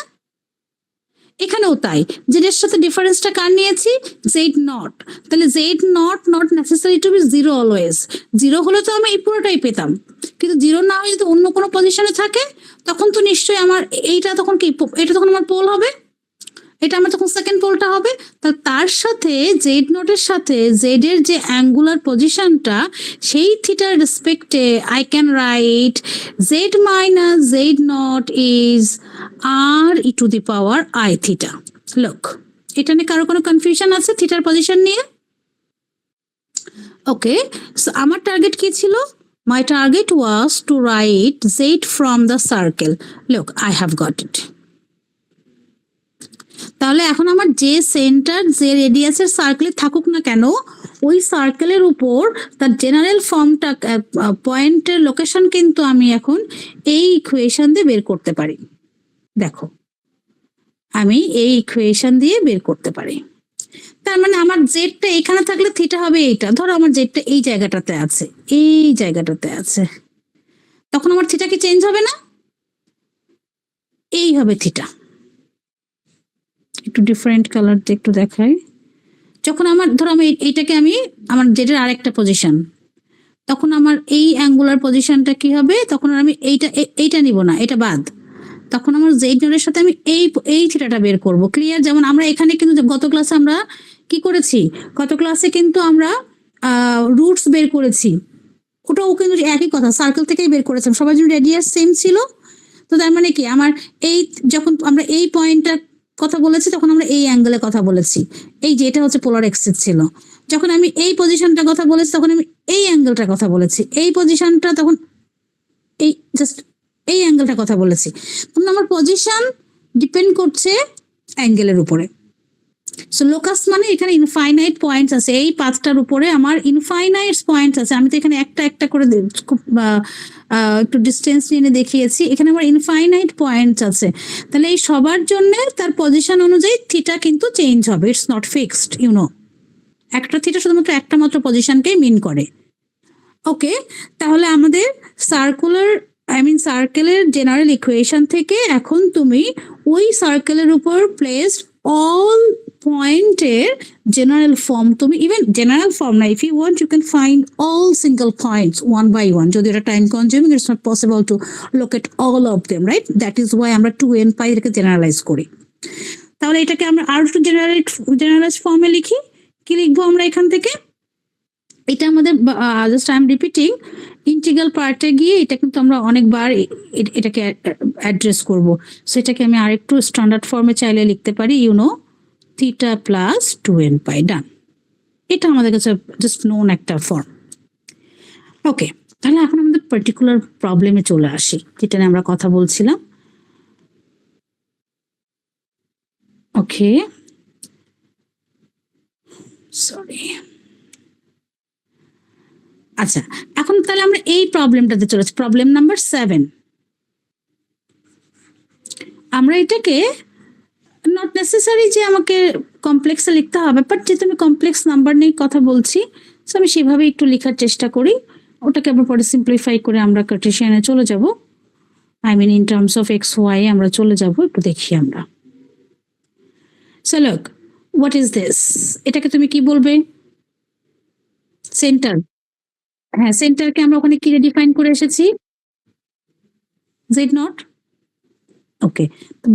A: এখানেও তাই। জেড এর সাথে ডিফারেন্সটা কার নিয়েছি? Z naught. তাহলে z naught not necessary to be zero always. Zero হলে তো আমি এই পুরোটাই পেতাম, কিন্তু জিরো না হয়ে যদি অন্য কোনো পজিশনে থাকে তখন তো নিশ্চয়ই আমার এইটা তখন কি, এটা তখন আমার পোল হবে, এটা আমার তখন সেকেন্ড পোলটা হবে। তার সাথে জেড নোটের সাথে জেড এর যে অ্যাঙ্গুলার পজিশনটা সেই থিটার রেসপেক্টে I can write z minus z naught is R e to the power i theta. Look, এটা নিয়ে কারো কোনো কনফিউশন আছে থিটার পজিশন নিয়ে? ওকে, সো আমার টার্গেট কি ছিল? My target was to write z from the circle. Look, I have got it. তাহলে এখন আমার যে সেন্টার যে রেডিয়াসের সার্কেলে থাকুক না কেন, ওই সার্কেলের উপর তার জেনারেল ফর্মটা পয়েন্টের লোকেশন কিন্তু আমি এখন এই ইকুয়েশন দিয়ে বের করতে পারি। দেখো, আমি এই ইকুয়েশন দিয়ে বের করতে পারি। তার মানে আমার জেডটা এখানে থাকলে থিটা হবে এইটা। ধরো আমার জেডটা এই জায়গাটাতে আছে, এই জায়গাটাতে আছে, তখন আমার থিটা কি চেঞ্জ হবে না? এই হবে থিটা। একটু ডিফারেন্ট কালার দিয়ে একটু দেখাই। যখন আমার ধরো আমি এইটাকে আমি আমার জেডের আরেকটা পজিশন, তখন আমার এই অ্যাঙ্গুলার পজিশনটা কি হবে? তখন আমি এইটা নিব না, এটা বাদ। তখন আমার জেড নোটের সাথে আমি এই থিটাটা বের করব। ক্লিয়ার? যেমন আমরা এখানে কিন্তু গত ক্লাসে আমরা কি করেছি, গত ক্লাসে কিন্তু আমরা রুটস বের করেছি, ওটাও কিন্তু একই কথা, সার্কেল থেকেই বের করেছিলাম, সবার জন্য রেডিয়াস সেম ছিল। তো তার মানে কি, আমার এই যখন আমরা এই পয়েন্টটা কথা বলেছি তখন আমরা এই অ্যাঙ্গেলের কথা বলেছি, এই যে এটা হচ্ছে পোলার এক্সিস ছিল। যখন আমি এই পজিশনটার কথা বলেছি তখন আমি এই অ্যাঙ্গেলটার কথা বলেছি, এই পজিশনটা তখন এই জাস্ট এই অ্যাঙ্গেলটার কথা বলেছি। তখন আমার পজিশন ডিপেন্ড করছে অ্যাঙ্গেলের উপরে। সো লোকাস মানে এখানে ইনফাইনাইট পয়েন্টস আছে, এই পাঁচটার উপরে আমার ইনফাইনাইট পয়েন্টস আছে। আমি তো এখানে একটা একটা করে খুব একটু ডিস্টেন্স নিয়ে দেখিয়েছি, এখানে আমার ইনফাইনাইট পয়েন্টস আছে। তাহলে এই সবার জন্য তার পজিশন অনুযায়ী থিটা কিন্তু চেঞ্জ হবে, it's not fixed, you know. একটা থিটা শুধুমাত্র একটা মাত্র পজিশনকেই মিন করে। ওকে, তাহলে আমাদের সার্কেলের জেনারেল ইকুয়েশন থেকে এখন তুমি ওই সার্কেলের উপর প্লেসড অল পয়েন্টের জেনারেল ফর্ম, তুমি ইভেন জেনারেল ফর্ম না, if you want you can find all single points one by one. যদি এটা time consuming, it's not possible to locate all of them, right? That is why আমরা 2n পাই এটাকে generalise করি। তাহলে এটাকে আমরা আরো একটু জেনারেলাইজ ফর্মে লিখি। কি লিখবো আমরা এখান থেকে? এটা আমাদের just I am repeating, integral পার্টে গিয়ে এটা কিন্তু আমরা অনেকবার এটাকে অ্যাড্রেস করব। সো এটাকে আমি আরেকটু স্ট্যান্ডার্ড ফর্মে চাইলে লিখতে পারি, ইউনো থিটা প্লাস 2n পাই। ডান, এটা আমাদের কাছে জাস্ট নোন একটা ফর্ম। ওকে, তাহলে এখন আমাদের পার্টিকুলার প্রবলেমে চলে আসি, যেটা নিয়ে আমরা কথা বলছিলাম। ওকে, সরি। আচ্ছা, এখন তাহলে আমরা এই প্রবলেমটাতে চলেছি, প্রবলেম নাম্বার 7। আমরা এটাকে নট নেসেসারি যে আমাকে কমপ্লেক্সে লিখতে হবে, বাট যেহেতু আমি কমপ্লেক্স নাম্বার নিয়ে কথা বলছি, সো আমি সেভাবে একটু লেখার চেষ্টা করি। ওটাকে আবার পরে সিম্পলিফাই করে আমরা কার্টেশিয়ানে চলে যাব, I mean in terms of x y আমরা চলে যাব। একটু দেখি আমরা। So look, what is this? এটাকে তুমি কি বলবে? সেন্টার। হ্যাঁ, সেন্টারকে আমরা ওখানে কি ডিফাইন করে এসেছি? Z naught. Okay,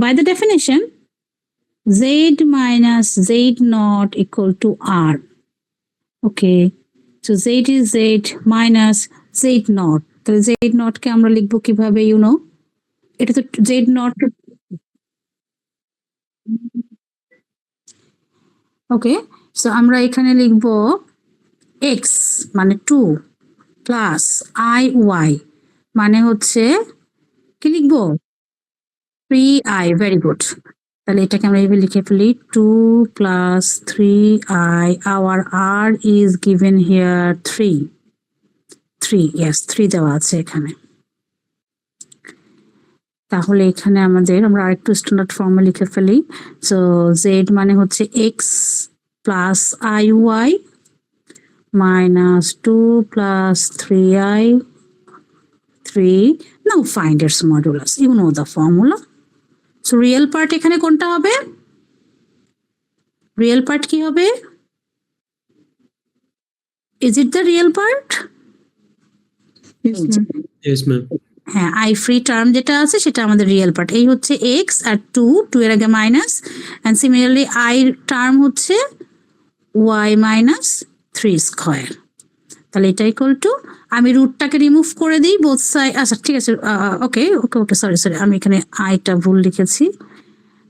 A: by the definition z minus z naught equal to r. Okay, so z is z minus z naught. তাহলে z naught কে আমরা লিখবো কিভাবে, ইউ নো? এটা তো z naught। ওকে, সো আমরা এখানে লিখবো x মানে 2 প্লাস i y মানে হচ্ছে কি লিখবো? 3i। Very good. তাহলে এটাকে আমরা এইভাবে লিখে ফেলি, 2 plus 3i, our r is given here 3, yes 3 দেওয়া আছে এখানে। তাহলে এখানে আমরা আরেকটু স্ট্যান্ডার্ড ফর্মে লিখে ফেলি। সো z মানে হচ্ছে x plus iy minus 2 plus 3i 3. Now find its modulus. You know the formula. So real part এখানে কোনটা হবে? Real part কি হবে? Is it the real part?
C: Yes, ma'am.
B: Yes, ma'am.
A: হ্যাঁ, আই ফ্রি টার্ম যেটা আছে সেটা আমাদের রিয়েল পার্ট। এই হচ্ছে এক্স আর টু এর আগে minus, and similarly I term হচ্ছে ওয়াই মাইনাস 3 স্কোয়ার। তাহলে এটা ইকুয়াল টু, আমি রুটটাকে রিমুভ করে দিই বোথ সাইড। আচ্ছা ঠিক আছে, ওকে ওকে ওকে সরি সরি, আমি এখানে আইটা ভুল লিখেছি।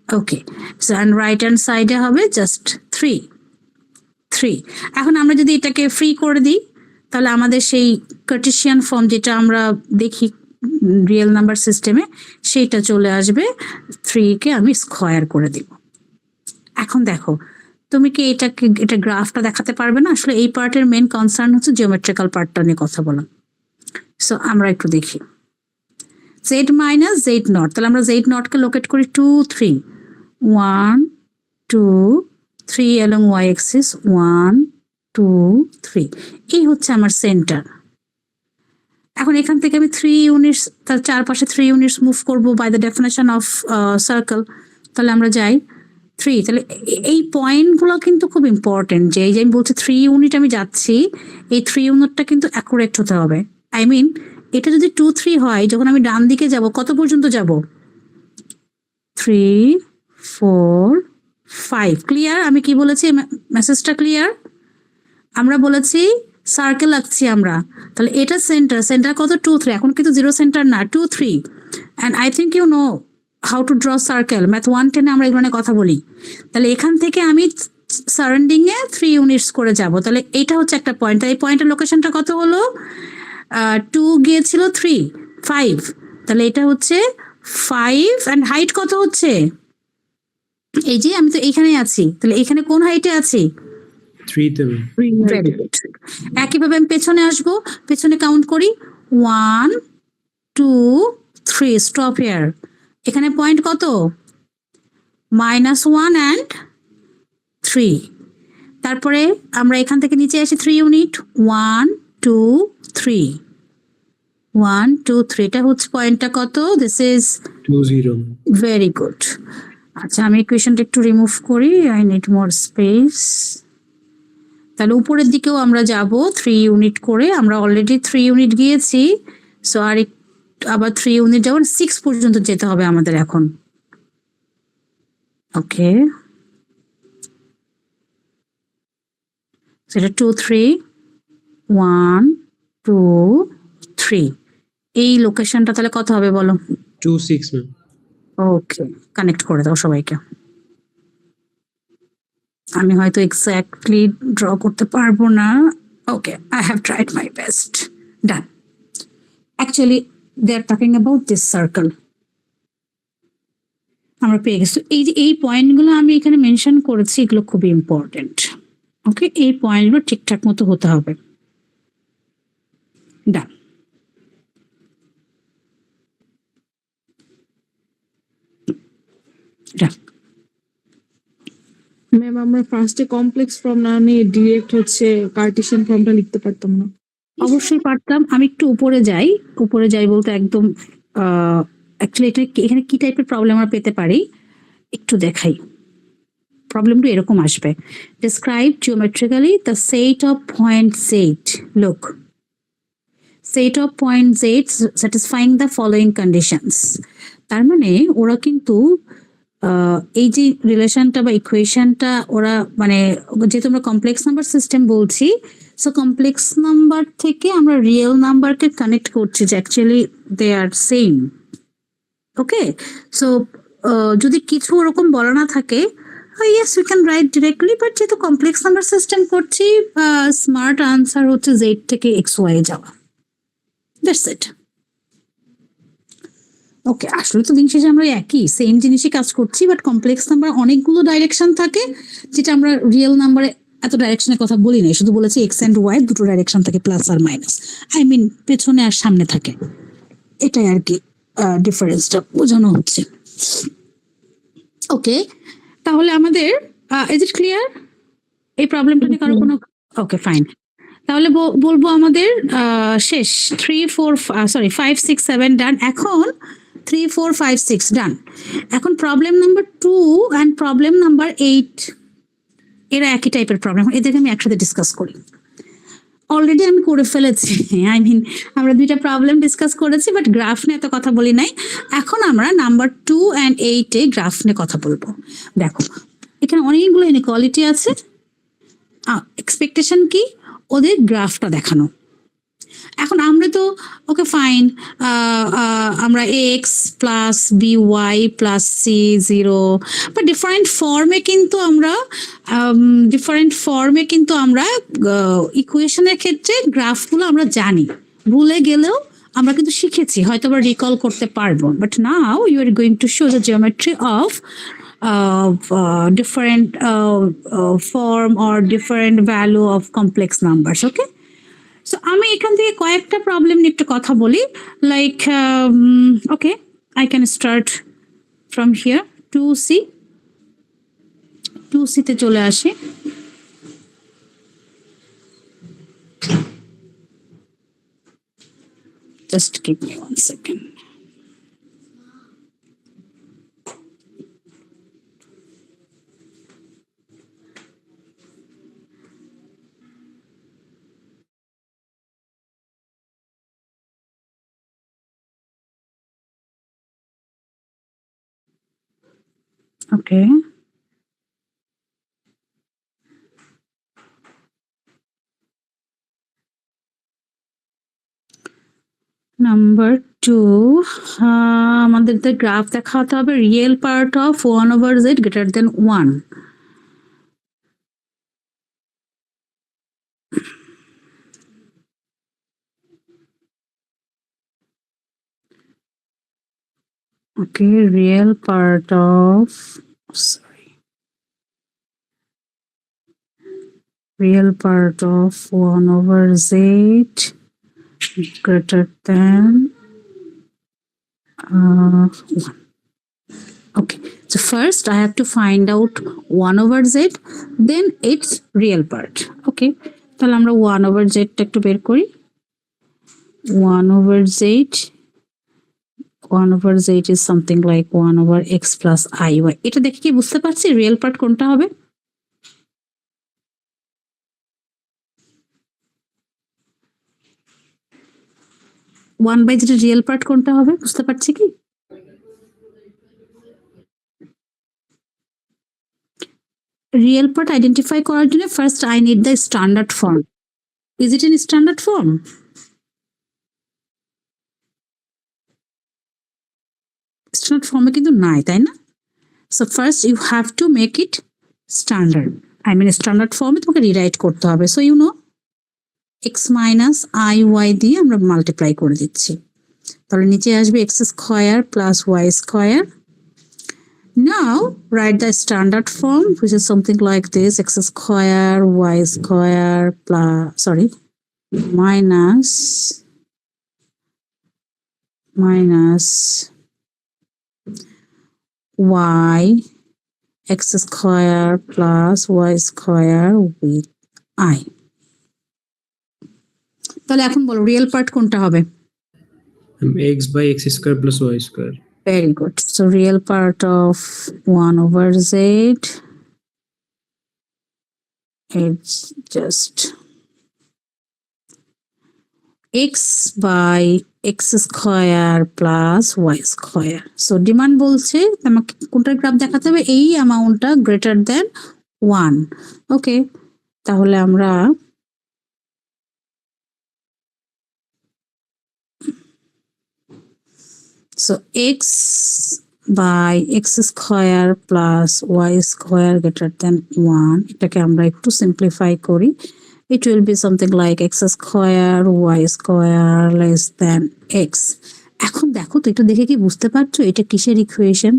A: ওকে, সো অ্যান্ড রাইট হ্যান্ড সাইডে হবে জাস্ট 3। এখন আমরা যদি এটাকে ফ্রি করে দিই তাহলে আমাদের সেই কার্টেসিয়ান ফর্ম যেটা আমরা দেখি রিয়েল নাম্বার সিস্টেমে সেইটা চলে আসবে। 3 কে আমি স্কোয়ার করে দিব। এখন দেখো, তুমি কি এটা গ্রাফটা দেখাতে পারবে না? আসলে এই পার্টের মেন কনসার্ন হচ্ছে জিওমেট্রিক্যাল পার্টটা নিয়ে কথা বলা। সো আমরা একটু দেখি জেড মাইনাস জেড নট। তাহলে আমরা জেড নটকে লোকেট করি 2 3 1 2 3 along y axis 1 2 3। এই হচ্ছে আমার সেন্টার। এখন এখান থেকে আমি 3 ইউনিটস, তার চারপাশে 3 ইউনিটস মুভ করব by the definition of circle. তাহলে আমরা যাই 3। তাহলে এই পয়েন্টগুলো কিন্তু খুব ইম্পর্টেন্ট, যে এই যে আমি বলছি 3 ইউনিট আমি যাচ্ছি, এই 3 ইউনিটটা কিন্তু অ্যাকুরেট হতে হবে। আই মিন এটা যদি 2 3 হয়, যখন আমি ডান দিকে যাব কত পর্যন্ত যাব? 3 4 5। ক্লিয়ার? আমি কি বলেছি, মেসেজটা ক্লিয়ার? আমরা বলেছি সার্কেল আঁকছি আমরা, তাহলে এটা সেন্টার কত? 2 3। এখন কিন্তু 0 সেন্টার না, 2 3। And I think you know how to draw circle. Math 110 আমরা এই ধরনের কথা বলি। তাহলে এখান থেকে আমি সারাউন্ডিং এ 3 ইউনিটস করে যাব। তাহলে এটা হচ্ছে একটা পয়েন্ট। এই পয়েন্টের লোকেশনটা কত হলো? 2 গিয়েছিল 3 5। তাহলে এটা হচ্ছে 5, অ্যান্ড হাইট কত হচ্ছে? এই যে আমি তো এইখানেই আছি, তাহলে এখানে কোন হাইটে আছি?
B: 3 তে ma'am.
A: Very good. একইভাবে আমি পেছনে আসবো, পেছনে কাউন্ট করি 1 2 3। Stop here. এখানে পয়েন্ট কত? -1 অ্যান্ড 3। তারপরে আমরা এখান থেকে নিচে আসি 3 ইউনিট 1 2 3 1 2 3। এটা হচ্ছে পয়েন্টটা কত? This is
B: 2 0.
A: Very good. আচ্ছা, আমি ইকুয়েশনটা একটু রিমুভ করি, আই নিড মোর স্পেস। তাহলে উপরের দিকেও আমরা যাব 3 ইউনিট করে। আমরা অলরেডি 3 ইউনিট গিয়েছি, সো আর আবার 3 ইউনিট যাবেন, 6 পর্যন্ত যেতে হবে আমাদের এখন। ওকে, সেটা 2 3 1 2 3। এই লোকেশনটা তাহলে কত হবে বলো?
B: 2 6 ma'am.
A: ওকে, কানেক্ট করে দাও সবাইকে। আমি হয়তো এক্স্যাক্টলি ড্র করতে পারবো না। Okay, I have tried my best. Done. Actually they are talking about this circle. আমরা পেয়ে গেছি। এই যে এই পয়েন্টগুলো আমি এখানে মেনশন করেছি, এগুলো খুবই ইম্পর্টেন্ট। ওকে, এই পয়েন্টগুলো ঠিকঠাক মতো হতে হবে। ডান। ডান।
C: ম্যাম, আমরা ফার্স্টে কমপ্লেক্স ফর্ম না নিয়ে ডিরেক্ট হচ্ছে কার্টেসিয়ান ফর্মটা লিখতে পারতাম না?
A: অবশ্যই পারতাম। আমি একটু উপরে যাই বলতে একদম অ্যাকচুয়ালি এটা এখানে কি টাইপের প্রবলেম আমরা পেতে পারি একটু দেখাই। প্রবলেমটা এরকম আসবে, describe geometrically the set of point Z. Look, set of point Z satisfying the following conditions. তার মানে ওরা কিন্তু এই যে রিলেশনটা বা ইকুয়েশনটা ওরা মানে, যেহেতু আমরা কমপ্লেক্স নাম্বার সিস্টেম বলছি, সো কমপ্লেক্স নাম্বার থেকে আমরা রিয়েল নাম্বারকে কানেক্ট করছি যে actually they R same. Okay, so যদি কিছু ওরকম বলা না থাকে, yes you can right directly, but যেহেতু কমপ্লেক্স নাম্বার সিস্টেম করছি, স্মার্ট আনসার হচ্ছে জেড থেকে এক্স ওয়াই যাওয়া। That's it. ওকে, আসলে তো দিন শেষে আমরা একই সেম জিনিসই কাজ করছি, বাট কমপ্লেক্স নাম্বার অনেকগুলো ডাইরেকশন থাকে, যেটা আমরা রিয়েল নাম্বারে এত ডাইরেকশনের কথা বলি না, শুধু বলেছি এক্স অ্যান্ড ওয়াই দুটো ডাইরেকশন থাকে, প্লাস আর মাইনাস। আই মিন পেছনে আর সামনে থাকে, এটাই আর কি ডিফারেন্সটা বোঝানো হচ্ছে। ওকে, তাহলে আমাদের ইজ ইট ক্লিয়ার? এই প্রবলেমটা নিয়ে কারো কোনো ওকে ফাইন, তাহলে বলবো আমাদের শেষ 3 4 5 6 7 ডান। এখন 3 4 5 6 ডান। এখন problem number 2 and problem number 8 এরা একই টাইপের প্রবলেম, এদেরকে আমি একসাথে ডিসকাস করি। অলরেডি আমি করে ফেলেছি, আই মিন আমরা দুইটা প্রবলেম ডিসকাস করেছি, বাট গ্রাফ নিয়ে এত কথা বলি নাই। এখন আমরা নাম্বার 2 অ্যান্ড 8 গ্রাফ নিয়ে কথা বলবো। দেখো এখানে অনেকগুলো ইনইকুয়ালিটি আছে, এক্সপেকটেশন কি ওদের গ্রাফটা দেখানো। এখন আমরা তো ওকে ফাইন, আমরা x plus b y plus c zero বা ডিফারেন্ট ফর্মে কিন্তু আমরা ইকুয়েশনের ক্ষেত্রে গ্রাফগুলো আমরা জানি, ভুলে গেলেও আমরা কিন্তু শিখেছি, হয়তো আবার রিকল করতে পারবো। But now you are going to show the geometry of different form or different value of complex numbers. Okay, so আমি এখান থেকে কয়েকটা প্রবলেম নিয়ে একটু কথা বলি, like okay I can start from here 2c তে চলে আসি। Just give me 1 second. Okay. Number 2 আমাদের গ্রাফ দেখাতে হবে real part of 1/z greater than 1। Okay, real part of real part of 1/z greater than 1. Okay, so first I have to find out 1/z, then its real part. Okay, তাহলে আমরা 1/z টা একটু বের করি। 1/z is something like 1/x plus iy. এটা দেখে কি বুঝতে পারছি রিয়েল পার্ট কোনটা হবে? One by z real part কোনটা হবে বুঝতে পারছি কি? রিয়েল পার্ট আইডেন্টিফাই করার জন্য first I need the standard form. Is it in standard form? Standard ফর্মে কিন্তু নাই, তাই না? So first you have to make it standard, I mean standard ফর্মে তোমাকে রিরাইট করতে হবে। So you know x minus i y দিয়ে আমরা মাল্টিপ্লাই করে দিচ্ছি, তাহলে নিচে আসবে x square plus y square. Now write the standard form, which is something like this: x square y square plus minus y x square plus y square with I. তাহলে এখন বলো রিয়েল পার্ট কোনটা হবে?
B: x by x square plus y square.
A: Very good. So real part of 1/z, it's just x by x square plus y square. So demand বলছে আমাকে কোনটা graph দেখাতে হবে, এই অ্যামাউন্টটা গ্রেটার দেন 1. ওকে, তাহলে আমরা so x by x square plus y square greater than 1, এটাকে আমরা একটু সিম্পলিফাই করি। It will be something like x square y square less than x. এখন দেখো তো এটা দেখে কি বুঝতে পারছো এটা কিসের ইকুয়েশন?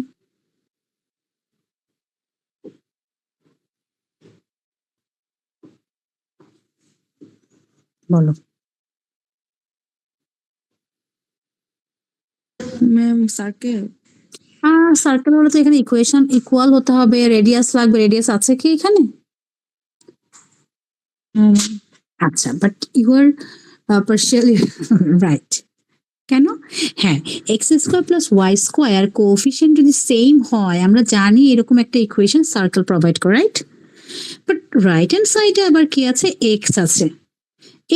A: বলো।
C: Ma'am circle.
A: সার্কেল হলে তো এখানে ইকুয়েশন ইকুয়াল হতে হবে, রেডিয়াস লাগবে। রেডিয়াস আছে কি এখানে? আচ্ছা, but you are partially right. কেন? হ্যাঁ, x square plus y square coefficient যদি সেম হয়, আমরা জানি এরকম একটা ইকুয়েশন সার্কেল প্রোভাইড করে, রাইট? বাট রাইট হ্যান্ড সাইডে আবার কি আছে? এক্স আছে।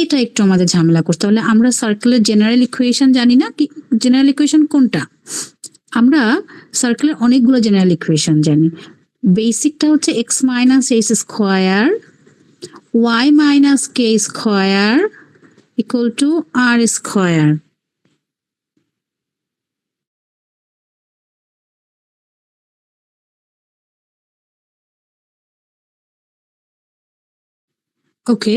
A: এটা একটু আমাদের ঝামেলা করতে হলে আমরা সার্কেলের জেনারেল ইকুয়েশন জানি না কি? জেনারেল ইকুয়েশন কোনটা? আমরা সার্কেলের অনেকগুলো জেনারেল ইকুয়েশন জানি। বেসিকটা হচ্ছে x minus s square y minus k square equal to r square. Okay,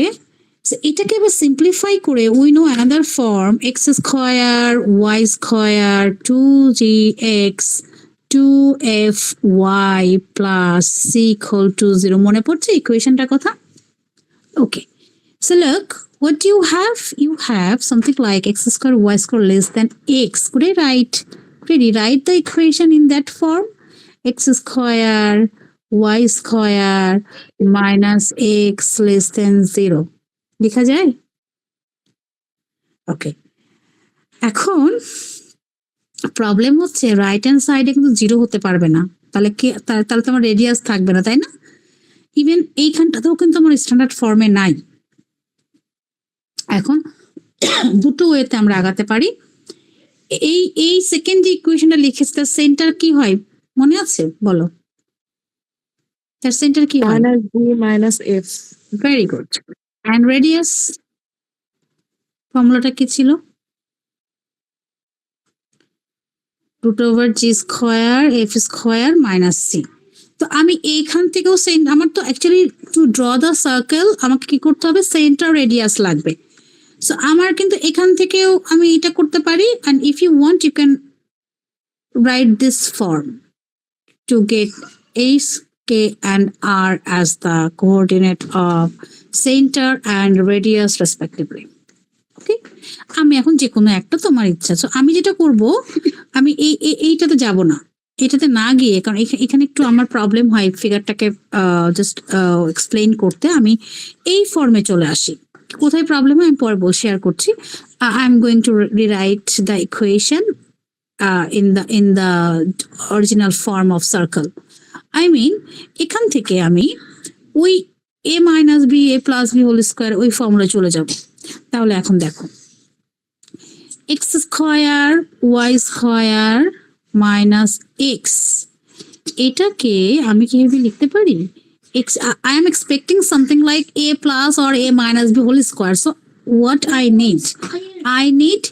A: এটাকে আবার সিম্পলিফাই করে we know another form x square y square 2gx 2fy plus c equal to 0। মনে পড়ছে ইকুয়েশনটার কথা? ওকে, so look what do you have? You have something like x square y square less than x. Could I rewrite the equation in that form? X square y square minus x less than 0 লেখা যায়? ওকে, এখন problem হচ্ছে right hand সাইডে কিন্তু 0 হতে পারবে না। তাহলে কি? তাহলে তো আমার রেডিয়াস থাকবে না, তাই না? ইভেন এইখানটাতেও কিন্তু আমার স্ট্যান্ডার্ড ফর্মে নাই। এখন দুটো ওয়েতে আমরা আগাতে পারি। এই সেকেন্ড যে ইকুয়েশনটা লিখেছি তার সেন্টার কি হয় মনে আছে? বলো, তার সেন্টার কি হয়?
C: Minus b minus f.
A: Very good. And radius ফর্মুলাটা কি ছিল? √g square f square minus c. তো আমি এইখান থেকেও আমার তো actually to draw the circle আমাকে কি করতে হবে? সেন্টার রেডিয়াস লাগবে। সো আমার কিন্তু এখান থেকেও আমি এটা করতে পারি, and if you want you can write this form to get h, k and r as the coordinate of center and radius respectively. ওকে, আমি এখন যে কোনো একটা, তোমার ইচ্ছা। সো আমি যেটা করব, আমি এইটাতে যাব না, এটাতে না গিয়ে, কারণ এখানে একটু আমার প্রবলেম হয় ফিগারটাকে জাস্ট এক্সপ্লেইন করতে, আমি এই ফর্মে চলে আসি। কোথায় প্রবলেম হয় আমি পরে শেয়ার করছি। I am going to rewrite the equation in the original form of circle. I mean এখান থেকে আমি ওই a minus b a plus b whole square ওই ফর্মুলা চলে যাব। তাহলে এখন দেখো, x square y square minus x, এটাকে আমি কিভাবে লিখতে পারি? I am expecting something like a plus or a minus b whole square. So what I need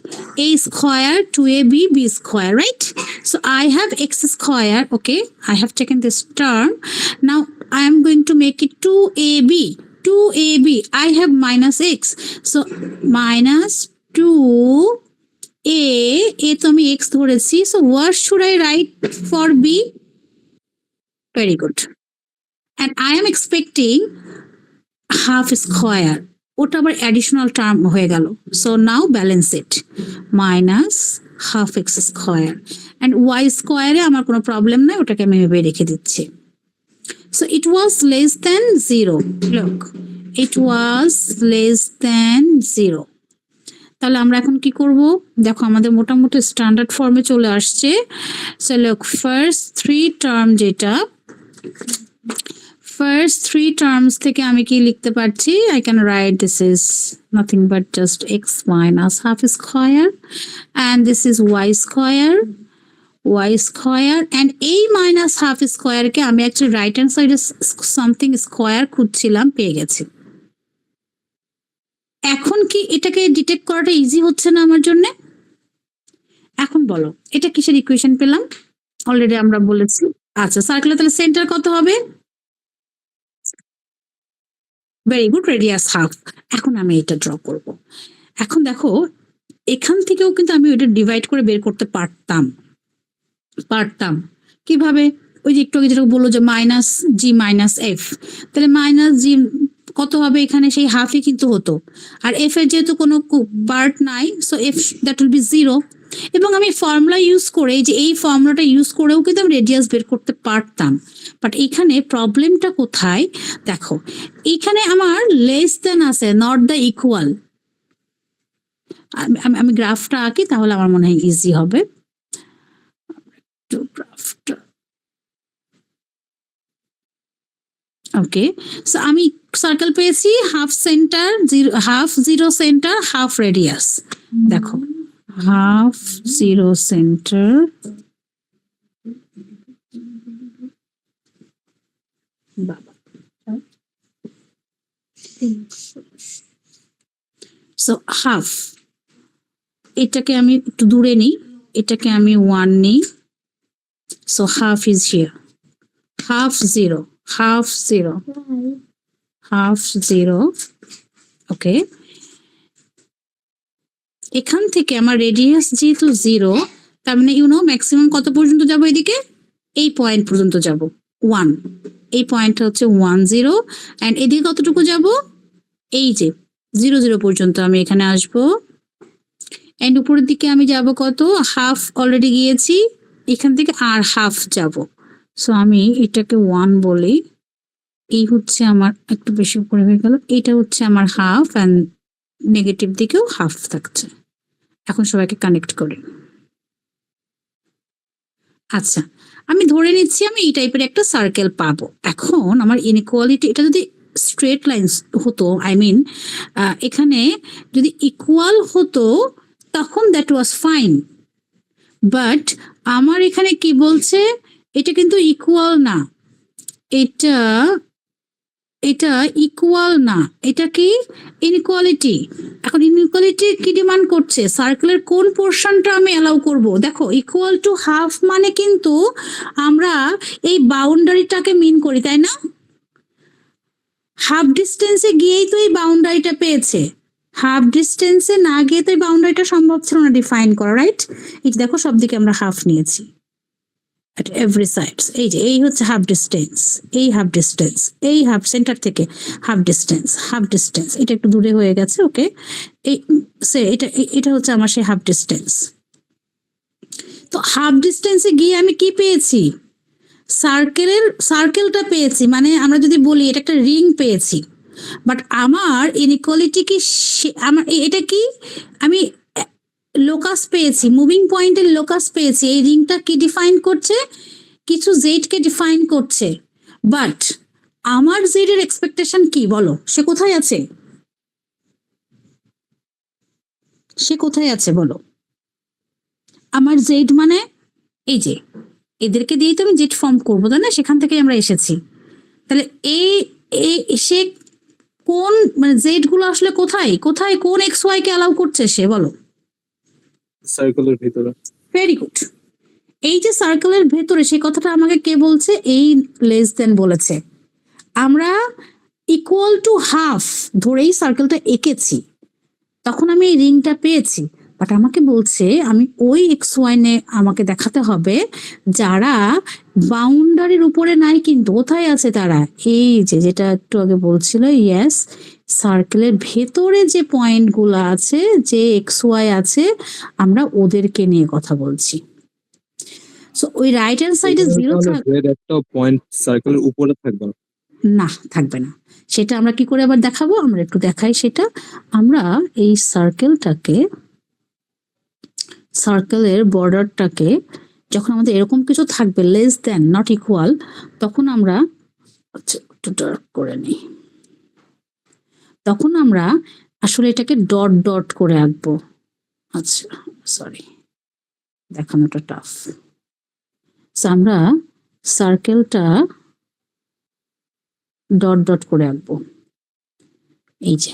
A: a square to a b square, right? So I have x square. Okay, I have taken this term. Now I am going to make it 2ab. I have minus x. So minus 2a to আমি x ধরেছি. So what should I write for b? Very good. And I am expecting half square. ওটা আবার additional term হয়ে গেল। So now balance it, minus half x square and y স্কোয়ারে আমার কোনো problem নাই, ওটাকে আমি ভেবে রেখে দিচ্ছি। So it was less than 0। Look, it was less than 0। তাহলে আমরা এখন কি করব? দেখো আমাদের মোটামুটি স্ট্যান্ডার্ড ফর্মে চলে আসছে। So look, first three terms থেকে আমি কি লিখতে পারছি? I can right this is nothing but just x minus half square and this is Y square and এই মাইনাস হাফ স্কোয়ারকে আমি অ্যাকচুয়ালি রাইট হ্যান্ড সাইডে সামথিং স্কোয়ার খুঁজছিলাম, পেয়ে গেছি। এখন কি এটাকে ডিটেক্ট করাটা ইজি হচ্ছে না আমার জন্য? এখন বলো এটা কিসের ইকুয়েশন পেলাম? অলরেডি আমরা বলেছি। আচ্ছা, সার্কেলের তাহলে সেন্টার কত হবে? Very good, radius half. এখন আমি এটা ড্র করব। এখন দেখো এখান থেকেও কিন্তু আমি ওইটা ডিভাইড করে বের করতে পারতাম। কিভাবে? ওই যে একটু আগে যেটা বললো যে মাইনাস জি মাইনাস এফ, তাহলে মাইনাস জি কত হবে? এখানে সেই হাফই কিন্তু হতো, আর এফ এর যেহেতু কোনো পার্ট নাই, so F that will B 0। এবং আমি ফর্মুলা ইউজ করে যে এই ফর্মুলাটা ইউজ করেও কিন্তু আমি রেডিয়াস বের করতে পারতাম। বাট এখানে প্রবলেমটা কোথায় দেখো, এখানে আমার লেস দেন আছে, নট দ্য ইকুয়াল। আমি গ্রাফটা আঁকি তাহলে আমার মনে হয় ইজি হবে। গ্রাফটা ওকে, সো আমি সার্কেল পেয়েছি half center, half zero center, half radius. দেখো half zero center, so half, এটাকে আমি একটু দূরে নিই, এটাকে আমি 1 নিই। So half is here, half zero, half zero, half zero. Okay, এখান থেকে আমার রেডিয়াস যেহেতু জিরো, তার মানে ম্যাক্সিমাম কত পর্যন্ত যাব? এদিকে এই পয়েন্ট পর্যন্ত যাব 1, এই পয়েন্টটা হচ্ছে 1 0, অ্যান্ড এদিকে কতটুকু যাব? এই যে 0 0 পর্যন্ত আমি এখানে আসব, অ্যান্ড উপরের দিকে আমি যাব কত? হাফ অলরেডি গিয়েছি, এখান থেকে আর হাফ যাব। সো আমি এটাকে 1 বলি, এই হচ্ছে আমার একটু বেশি উপরে হয়ে গেল, এটা হচ্ছে আমার হাফ, অ্যান্ড নেগেটিভ দিকেও হাফ থাকছে। এখন সবাইকে কানেক্ট করি। আচ্ছা, আমি ধরে নিচ্ছি আমি এই টাইপের একটা সার্কেল পাবো। এখন আমার ইনইকুয়ালিটি, এটা যদি স্ট্রেট লাইন্স হতো, আই মিন এখানে যদি ইকুয়াল হতো তখন দ্যাট ওয়াজ ফাইন, বাট আমার এখানে কি বলছে? এটা কিন্তু ইকুয়াল না, এটা এটা ইকুয়াল না, এটা কি? ইনইকুয়ালিটি। এখন ইনইকুয়ালিটি কি ডিমান্ড করছে? সার্কেলের কোন পোর্শনটা আমি অ্যালাউ করব? দেখো ইকুয়াল টু হাফ মানে কিন্তু আমরা এই বাউন্ডারিটাকে মিন করি, তাই না? হাফ ডিস্টেন্সে গিয়েই তো এই বাউন্ডারিটা পেয়েছে, হাফ ডিস্টেন্সে না গিয়ে তো এই বাউন্ডারিটা সম্ভব ছিল না ডিফাইন করা, রাইট? এই দেখো সব দিকে আমরা হাফ নিয়েছি at every sides, এই যে এই হচ্ছে হাফ ডিস্টেন্স, এই হাফ ডিস্টেন্স, এই হাফ সেন্টার থেকে হাফ ডিস্টেন্স, হাফ ডিস্টেন্স, এটা একটু দূরে হয়ে গেছে। ওকে, এই এটা হচ্ছে আমার সেই হাফ ডিস্টেন্স। তো হাফ ডিস্টেন্সে গিয়ে আমি কি পেয়েছি? সার্কেলটা পেয়েছি, মানে আমরা যদি বলি এটা একটা রিং পেয়েছি। বাট আমার ইনইকুয়ালিটি কি আমার এটা কি? আমি লোকাস পেয়েছি, মুভিং পয়েন্টের লোকাস পেয়েছি। এই রিংটা কি ডিফাইন করছে? কিছু জেড কে ডিফাইন করছে, বাট আমার জেড এর এক্সপেকটেশন কি বলো? সে কোথায় আছে? সে কোথায় আছে বলো? আমার জেড মানে এই যে এদেরকে দিয়েই তো আমি জেড ফর্ম করবো, তাই না? সেখান থেকে আমরা এসেছি। তাহলে সে কোন, মানে জেড গুলো আসলে কোথায় কোথায় কোন এক্স ওয়াই কে অ্যালাউ করছে সে, বলো?
B: সার্কেলের ভিতরে।
A: Very good. এই যে সার্কেলের ভেতরে, সেই কথাটা আমাকে কে বলছে? এই লেস দেন বলেছে। আমরা ইকুয়াল টু হাফ ধরেই সার্কেলটা এঁকেছি, তখন আমি এই রিংটা পেয়েছি। বাট আমাকে বলছে আমি ওই এক্স ওয়াই নে আমাকে দেখাতে হবে যারা বাউন্ডারির উপরে নাই, কিন্তু কোথায় আছে তারা? এই যে যেটা একটু আগে বলছিল, ইয়েস, সার্কেলের ভেতরে যে পয়েন্টগুলো আছে, যে এক্স ওয়াই আছে, আমরা ওদেরকে নিয়ে কথা বলছি। সো ওই রাইট হ্যান্ড সাইডে জিরো
B: একটা পয়েন্ট সার্কেলের উপরে থাকবে না?
A: না, থাকবে না। সেটা আমরা কি করে আবার দেখাবো? আমরা একটু দেখাই সেটা। আমরা এই সার্কেলের বর্ডারটাকে যখন আমাদের এরকম কিছু থাকবে লেস দেন নট ইকুয়াল, তখন আমরা একটু ডার্ক করে নিই, তখন আমরা আসলে এটাকে ডট ডট করে আঁকবো। আচ্ছা সরি, দেখানোটা টাফ। আমরা সার্কেলটা ডট ডট করে আঁকবো, এই যে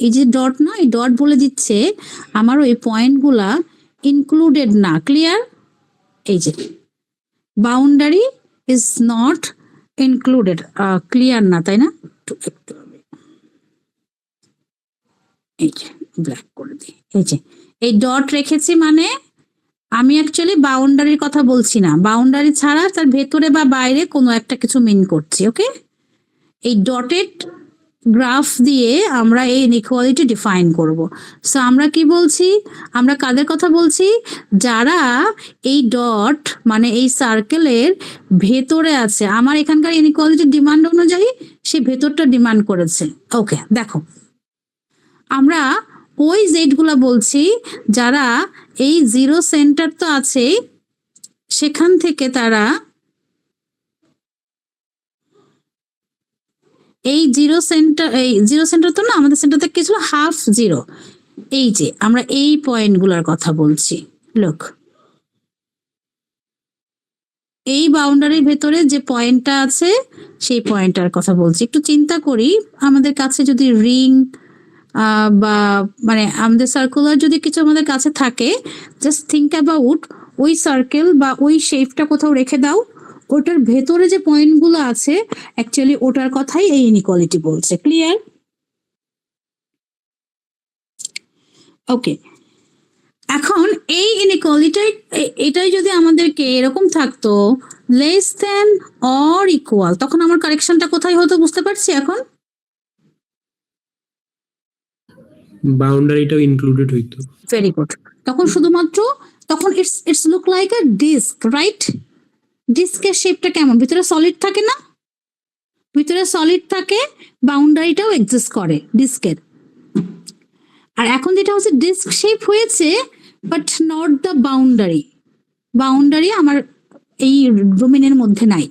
A: এই যে ডট, না এই ডট বলে দিচ্ছে আমার ওই পয়েন্টগুলা ইনক্লুডেড না। ক্লিয়ার? এই যে boundary is not included, clear না, তাই না? একটু এই যে ব্ল্যাক করে দিই, এই যে এই ডট রেখেছি, মানে আমি অ্যাকচুয়ালি বাউন্ডারির কথা বলছি না, বাউন্ডারি ছাড়া তার ভেতরে বা বাইরে কোনো একটা কিছু মিন করছি। ওকে, এই ডটেড গ্রাফ দিয়ে আমরা এই ইনইকুয়ালিটি ডিফাইন করব। সো আমরা কি বলছি, আমরা কাদের কথা বলছি, যারা এই ডট মানে এই সার্কেলের ভেতরে আছে। আমার এখানকার ইনইকুয়ালিটি ডিমান্ড অনুযায়ী সে ভেতরটা ডিমান্ড করেছে। ওকে, দেখো আমরা ওই জেড গুলা বলছি যারা এই জিরো সেন্টার তো আছে, সেখান থেকে তারা এই জিরো সেন্টার তো না, আমাদের সেন্টার থেকে কি ছিল, হাফ জিরো। এই যে আমরা এই পয়েন্টগুলোর কথা বলছি। লোক এই বাউন্ডারির ভেতরে যে পয়েন্টটা আছে সেই পয়েন্টটার কথা বলছি। একটু চিন্তা করি, আমাদের কাছে যদি রিং বা মানে আমাদের সার্কুলার যদি কিছু আমাদের কাছে থাকে, জাস্ট থিঙ্ক অ্যাবাউট ওই সার্কেল বা ওই শেপটা কোথাও রেখে দাও, ওটার ভেতরে যে পয়েন্টগুলো আছে অ্যাকচুয়ালি ওটার কথাই এই ইনইকুয়ালিটি বলছে। ক্লিয়ার? ওকে, এখন এই ইনইকুয়ালিটি এটাই যদি আমাদেরকে এরকম থাকতো লেস দেন অর ইকুয়াল, তখন আমার কারেকশনটা কোথায় হতো বুঝতে পারছি এখন?
B: বাউন্ডারিটাও ইনক্লুডেড হইতো।
A: Very good. তখন শুধুমাত্র তখন it's look like a disk, right? ডিস্কের শেপটা কেমন, ভিতরে সলিড থাকে না? ভিতরে সলিড থাকে, বাউন্ডারিটাও এক্সিস্ট করে ডিস্কের। আর এখন যেটা হচ্ছে ডিস্ক শেপ হয়েছে but not the boundary, boundary আমার এই ডোমেনের মধ্যে নাই।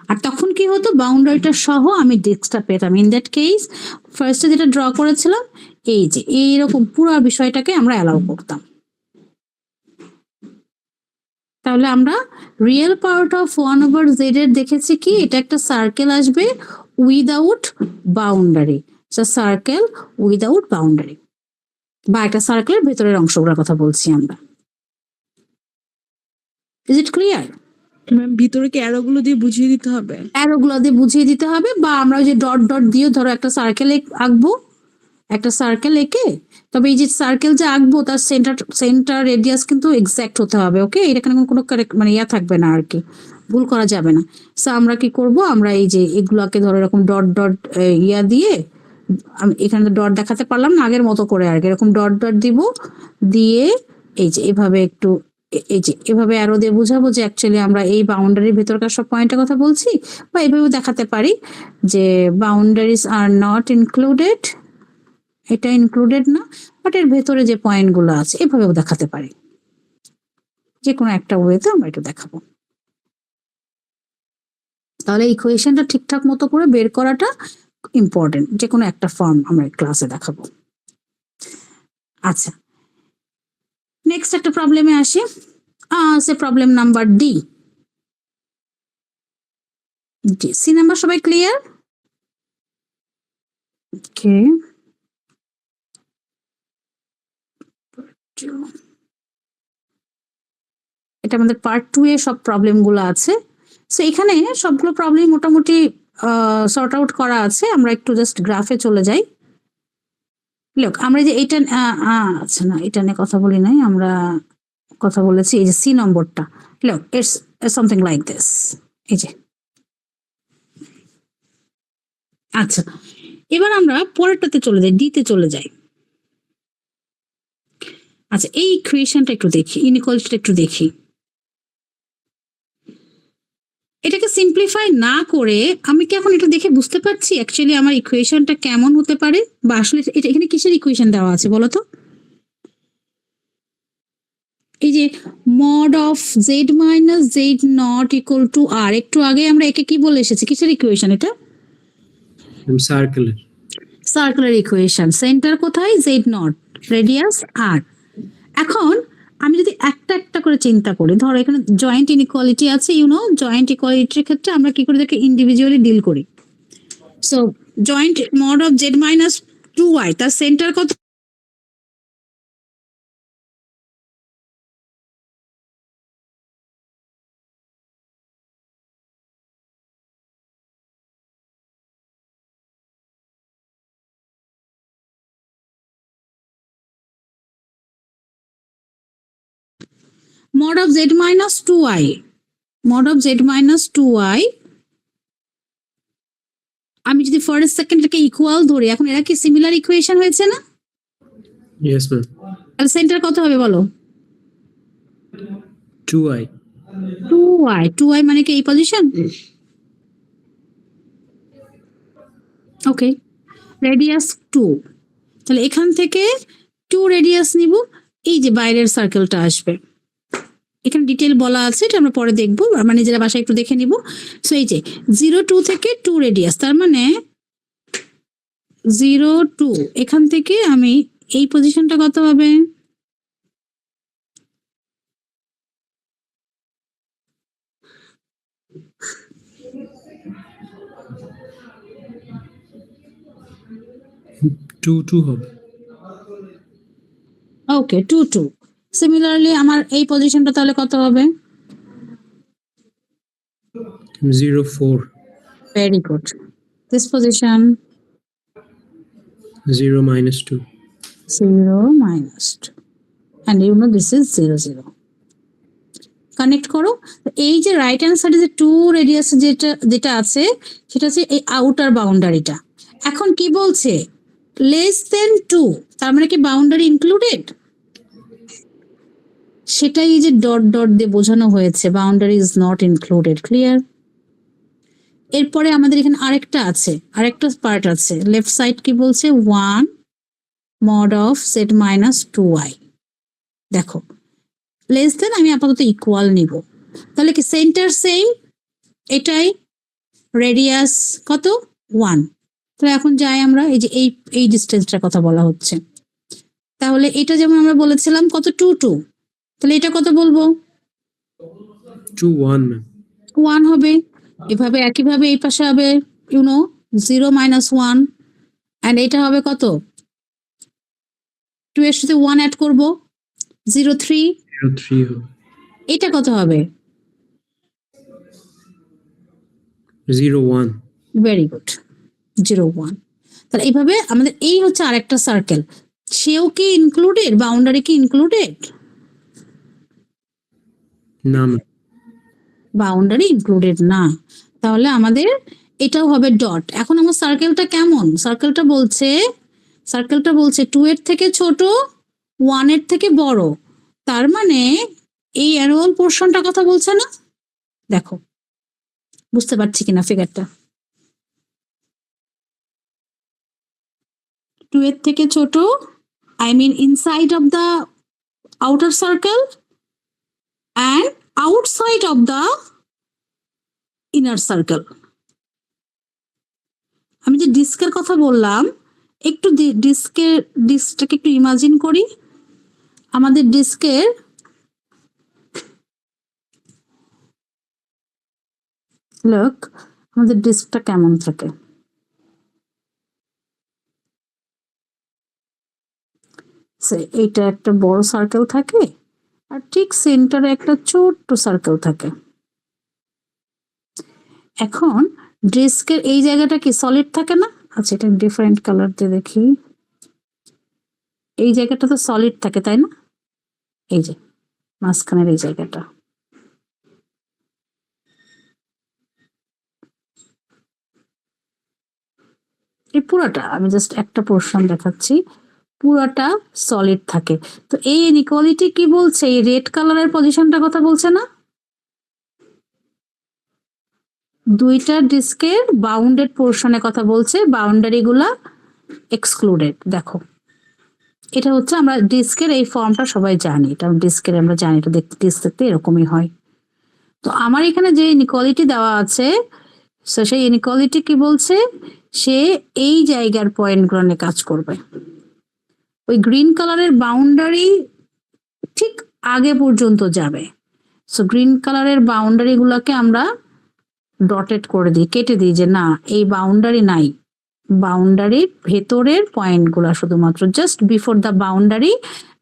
A: আর তখন কি হতো, বাউন্ডারিটা সহ আমি ডিস্কটা পেতাম। ইন দ্যাট কেস ফার্স্টে যেটা ড্র করেছিলাম এই যে এইরকম পুরো বিষয়টাকে আমরা অ্যালাউ করতাম। তাহলে আমরা রিয়েল পার্ট অফ 1/z এর দেখেছি কি, এটা একটা সার্কেল আসবে without boundary, circle without boundary, বা একটা সার্কেলের ভেতরের অংশগুলোর কথা বলছি আমরা। Is it clear?
C: ম্যাম ভিতরে কি অ্যারোগুলো দিয়ে বুঝিয়ে দিতে হবে?
A: অ্যারোগুলো দিয়ে বুঝিয়ে দিতে হবে, বা আমরা ওই যে ডট ডট দিয়ে ধরো একটা সার্কেল আঁকবো, একটা সার্কেল এঁকে, তবে এই যে সার্কেল যে আঁকবো তার সেন্টার রেডিয়াস কিন্তু এক্সাক্ট হতে হবে। ওকে, এখানে কোনো মানে ইয়া থাকবে না আর কি, ভুল করা যাবে না। সো আমরা কি করব, আমরা এই যে এগুলোকে ধরো এরকম ডট ডট ইয়া দিয়ে, আমি এখানে ডট দেখাতে পারলাম না আগের মতো করে আর কি, এরকম ডট ডট দিব, দিয়ে এই যে এভাবে একটু এই যে এভাবে অ্যারো দিয়ে বুঝাবো যে অ্যাকচুয়ালি আমরা এই বাউন্ডারির ভেতরকার সব পয়েন্টের কথা বলছি। বা এভাবে দেখাতে পারি যে বাউন্ডারিজ আর নট ইনক্লুডেড, এটা ইনক্লুডেড না, বাট এর ভেতরে যে পয়েন্টগুলো আছে এভাবেও দেখাতে পারি। যে কোনো একটা ওয়েতে আমরা এটা দেখাবো। তাহলে ইকুয়েশনটা ঠিকঠাক মতো করে বের করাটা ইম্পর্টেন্ট। যে কোনো একটা ফর্ম আমরা ক্লাসে দেখাবো। আচ্ছা, নেক্সট একটা প্রবলেমে আসি। Say problem number D. C number সবাই ক্লিয়ার? ওকে, এটা আমাদের পার্ট 2 এ সব প্রবলেম গুলো আছে। সো এখানে সবগুলো প্রবলেম মোটামুটি সর্ট আউট করা আছে। আমরা একটু জাস্ট গ্রাফে চলে যাই। লোক আমরা যে এটা আচ্ছা না, এটা নিয়ে কথা বলি নাই, আমরা কথা বলেছি এই যে সি নম্বরটা। লোক ইটস সামথিং লাইক দিস, এই যে। আচ্ছা, এবার আমরা পরেরটাতে চলে যাই, ডি তে চলে যাই। আচ্ছা, এই ইকুয়েশনটা একটু দেখি, ইনইকুয়ালিটিটা একটু দেখি। এটাকে সিম্পলিফাই না করে আমি কি এখন এটা দেখে বুঝতে পারছি অ্যাকচুয়ালি আমার ইকুয়েশনটা কেমন হতে পারে, বা আসলে এটা এখানে কিসের ইকুয়েশন দেওয়া আছে বলো তো? এই যে mod of z minus z naught equal to R, একটু আগে আমরা একে কি বলে এসেছি, কিসের ইকুয়েশন এটা?
B: সার্কেলের।
A: Circular equation. সেন্টার কোথায়? জেড নট, রেডিয়াস আর। এখন আমি যদি একটা একটা করে চিন্তা করি, ধরো এখানে জয়েন্ট ইনইকুয়ালিটি আছে, জয়েন্ট ইকুয়ালিটির ক্ষেত্রে আমরা কি করে দেখে ইন্ডিভিজুয়ালি ডিল করি। So joint mod of z minus 2y, তার সেন্টার কত? mod of z minus 2y, mod of z minus 2y আমি যদি ফার্স্ট সেকেন্ডটাকে ইকুয়াল ধরি, এখন এরা কি সিমিলার ইকুয়েশন হয়েছে না?
B: Yes ma'am.
A: তাহলে সেন্টার কত হবে বলো?
B: 2i।
A: 2i মানে কি এই পজিশন? ওকে, রেডিয়াস 2, তাহলে এখান থেকে 2 রেডিয়াস নিব, এই যে বাইরের সার্কেলটা আসবে, এখানে ডিটেল বলা আছে, এটা আমরা পরে দেখবো, মানে নিজেরা বাসায় একটু দেখে নিব। সো এই যে 0 2 থেকে 2 রেডিয়াস, তার মানে 0 2, এখান থেকে আমি এই পজিশনটা কত হবে?
B: টু হবে।
A: ওকে, 2 2। সিমিলারলি আমার এই পজিশনটা তাহলে কত হবে?
B: 0 4।
A: Very good. This position
B: 0 -2।
A: 0 -2, and you know this is 0 0. Connect করো। এই যে রাইট হ্যান্ড সাইডে যে 2 রেডিয়াস যেটা যেটা আছে, সেটা হচ্ছে এই আউটার বাউন্ডারিটা। এখন কি বলছে? লেস দেন 2, তার মানে কি বাউন্ডারি ইনক্লুডেড? সেটাই এই যে ডট ডট দিয়ে বোঝানো হয়েছে, boundary is not included. Clear? এরপরে আমাদের এখানে আরেকটা আছে, আরেকটা পার্ট আছে। লেফট সাইড কি বলছে? 1 mod of z minus 2i। দেখো, লেস দেন আমি আপাতত ইকুয়াল নিব, তাহলে কি সেন্টার সেম, এটাই রেডিয়াস কত? 1। তাহলে এখন যাই আমরা, এই যে এই ডিস্টেন্সটার কথা বলা হচ্ছে, তাহলে এটা যেমন আমরা বলেছিলাম কত? 2 2, তাহলে এটা কত বলবো?
B: 2 1 ম্যাম।
A: 1 হবে। এভাবে একইভাবে এই পাশে হবে 0 -1, অ্যান্ড এটা হবে কত? 2 এর সাথে 1 অ্যাড করব, 0 3।
B: 0 3 হবে।
A: এটা কত হবে?
B: 0 1।
A: Very good, 0 1। তাহলে এইভাবে আমাদের এই হচ্ছে আরেকটা সার্কেল, সেও কি ইনক্লুডেড? বাউন্ডারি কি ইনক্লুডেড?
B: না ম্যাম।
A: বাউন্ডারি ইনক্লুডেড না, তাহলে আমাদের এটাও হবে ডট। এখন আমার সার্কেলটা কেমন? সার্কেলটা বলছে 2 এর থেকে ছোট, 1 এর থেকে বড়, তার মানে এই অ্যানুয়াল পোর্শনটা কথা বলছে না? দেখো, বুঝতে পারছি কিনা ফিগারটা? 2 এর থেকে ছোট, I mean inside of the outer circle and outside of the inner circle. আমি যে ডিস্কের কথা বললাম, একটু ডিস্কটাকে একটু ইমাজিন করি। আমাদের ডিস্কের লুক, আমাদের ডিস্কটা কেমন থাকে? এইটা একটা বড় সার্কেল থাকে, আর ঠিক সেন্টারে একটা ছোট্ট সার্কেল থাকে। এখন ডিস্কের এই জায়গাটা কি সলিড থাকে না? আচ্ছা, এটা ডিফারেন্ট কালার দিয়ে দেখি। এই জায়গাটা তো সলিড থাকে, তাই না? এই যে মাঝখানের এই জায়গাটা, এই পুরাটা, আমি জাস্ট একটা পোর্শন দেখাচ্ছি, পুরাটা সলিড থাকে। তো এই ইনইকুয়ালিটি কি বলছে? এই রেড কালারের পজিশনটা কথা বলছে না? দুইটা ডিস্কের বাউন্ডেড পোর্শনের কথা বলছে, বাউন্ডারি গুলা এক্সক্লুডেড। দেখো, এটা হচ্ছে, আমরা ডিস্কের এই ফর্মটা সবাই জানি, এটা ডিস্কের আমরা জানি, এটা ডিস্ক দেখতে এরকমই হয়। তো আমার এখানে যে ইনইকুয়ালিটি দেওয়া আছে, সেই ইনইকুয়ালিটি কি বলছে? সে এই জায়গার পয়েন্টগুলো নিয়ে কাজ করবে। ওই গ্রিন কালারের বাউন্ডারি ঠিক আগে পর্যন্ত যাবে। সো গ্রিন কালারের বাউন্ডারি গুলোকে আমরা ডটেড করে দিই, কেটে দিই, যে না, এই বাউন্ডারি নাই। বাউন্ডারির ভেতরের পয়েন্টগুলো শুধুমাত্র just before the boundary,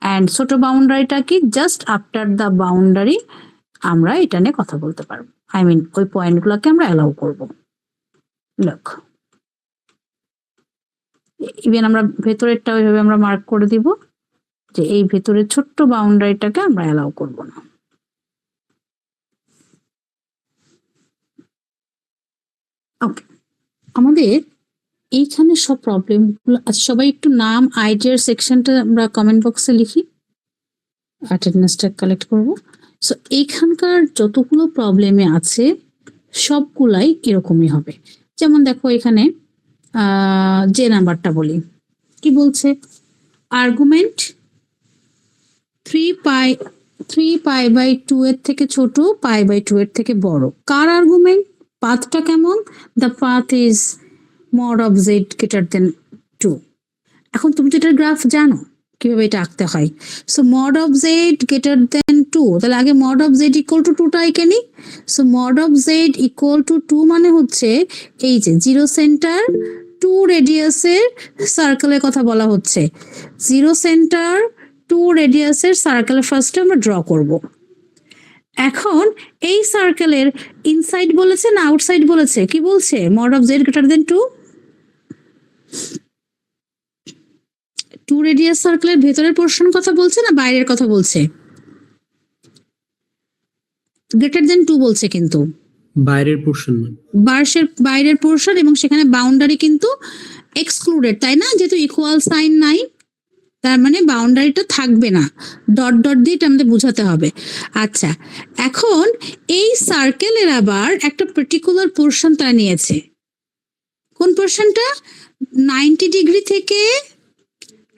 A: and ছোট বাউন্ডারিটা কি জাস্ট আফটার দ্য বাউন্ডারি, আমরা এটা নিয়ে কথা বলতে পারবো। আই মিন ওই পয়েন্টগুলোকে আমরা অ্যালাউ করব। লুক, ইভেন আমরা ভেতরেরটা ওইভাবে আমরা মার্ক করে দিব যে এই ভেতরের ছোট্ট বাউন্ডারিটাকে আমরা অ্যালাউ করব না। ওকে, আমাদের এইখানে সব প্রবলেমগুলো আচ্ছা সবাই একটু নাম আইডিয়ার সেকশনটা আমরা কমেন্ট বক্সে লিখি, অ্যাটেন্ডেন্সটা কালেক্ট করব। সো এইখানকার যতগুলো প্রবলেমে আছে সবগুলাই এরকমই হবে। যেমন দেখো এখানে যে নাম্বারটা বলি কি বলছে, আর্গুমেন্ট 3 পাই/2 এর থেকে ছোট, পাই/2 এর থেকে বড়। কার আর্গুমেন্ট? পাথটা কেমন? The path is mod of z greater than 2। এখন তুমি তো এটার গ্রাফ জানো কিভাবে এটা আঁকতে হয়। So mod of z greater than 2, তাহলে আগে mod of z equal to 2টা এঁকে নি। So mod of z equal to 2 মানে হচ্ছে এই যে 0 সেন্টার 2 রেডিয়াসের সার্কেলের কথা বলা হচ্ছে। 0 সেন্টার 2 রেডিয়াসের সার্কেল ফার্স্টে আমরা ড্র করব। এখন এই সার্কেলের ইনসাইড বলেছে না আউটসাইড বলেছে? কি বলছে? mod of z greater than 2। 2 radius সার্কেলের ভেতরের পোর্শন কথা বলছে না বাইরের কথা বলছে? গ্রেটার দেন 2 বলছে কিন্তু
B: বাইরের পোর্শন না,
A: বাইরের পোর্শন, এবং সেখানে বাউন্ডারি কিন্তু এক্সক্লুডেড, তাই না? যেহেতু ইকুয়াল সাইন নাই তার মানে বাউন্ডারিটা থাকবে না, ডট ডট দিয়ে এটা আমাদের বোঝাতে হবে। আচ্ছা, এখন এই সার্কেলের আবার একটা পার্টিকুলার পোর্শন তারা নিয়েছে। কোন পোর্শনটা? 90 ডিগ্রি থেকে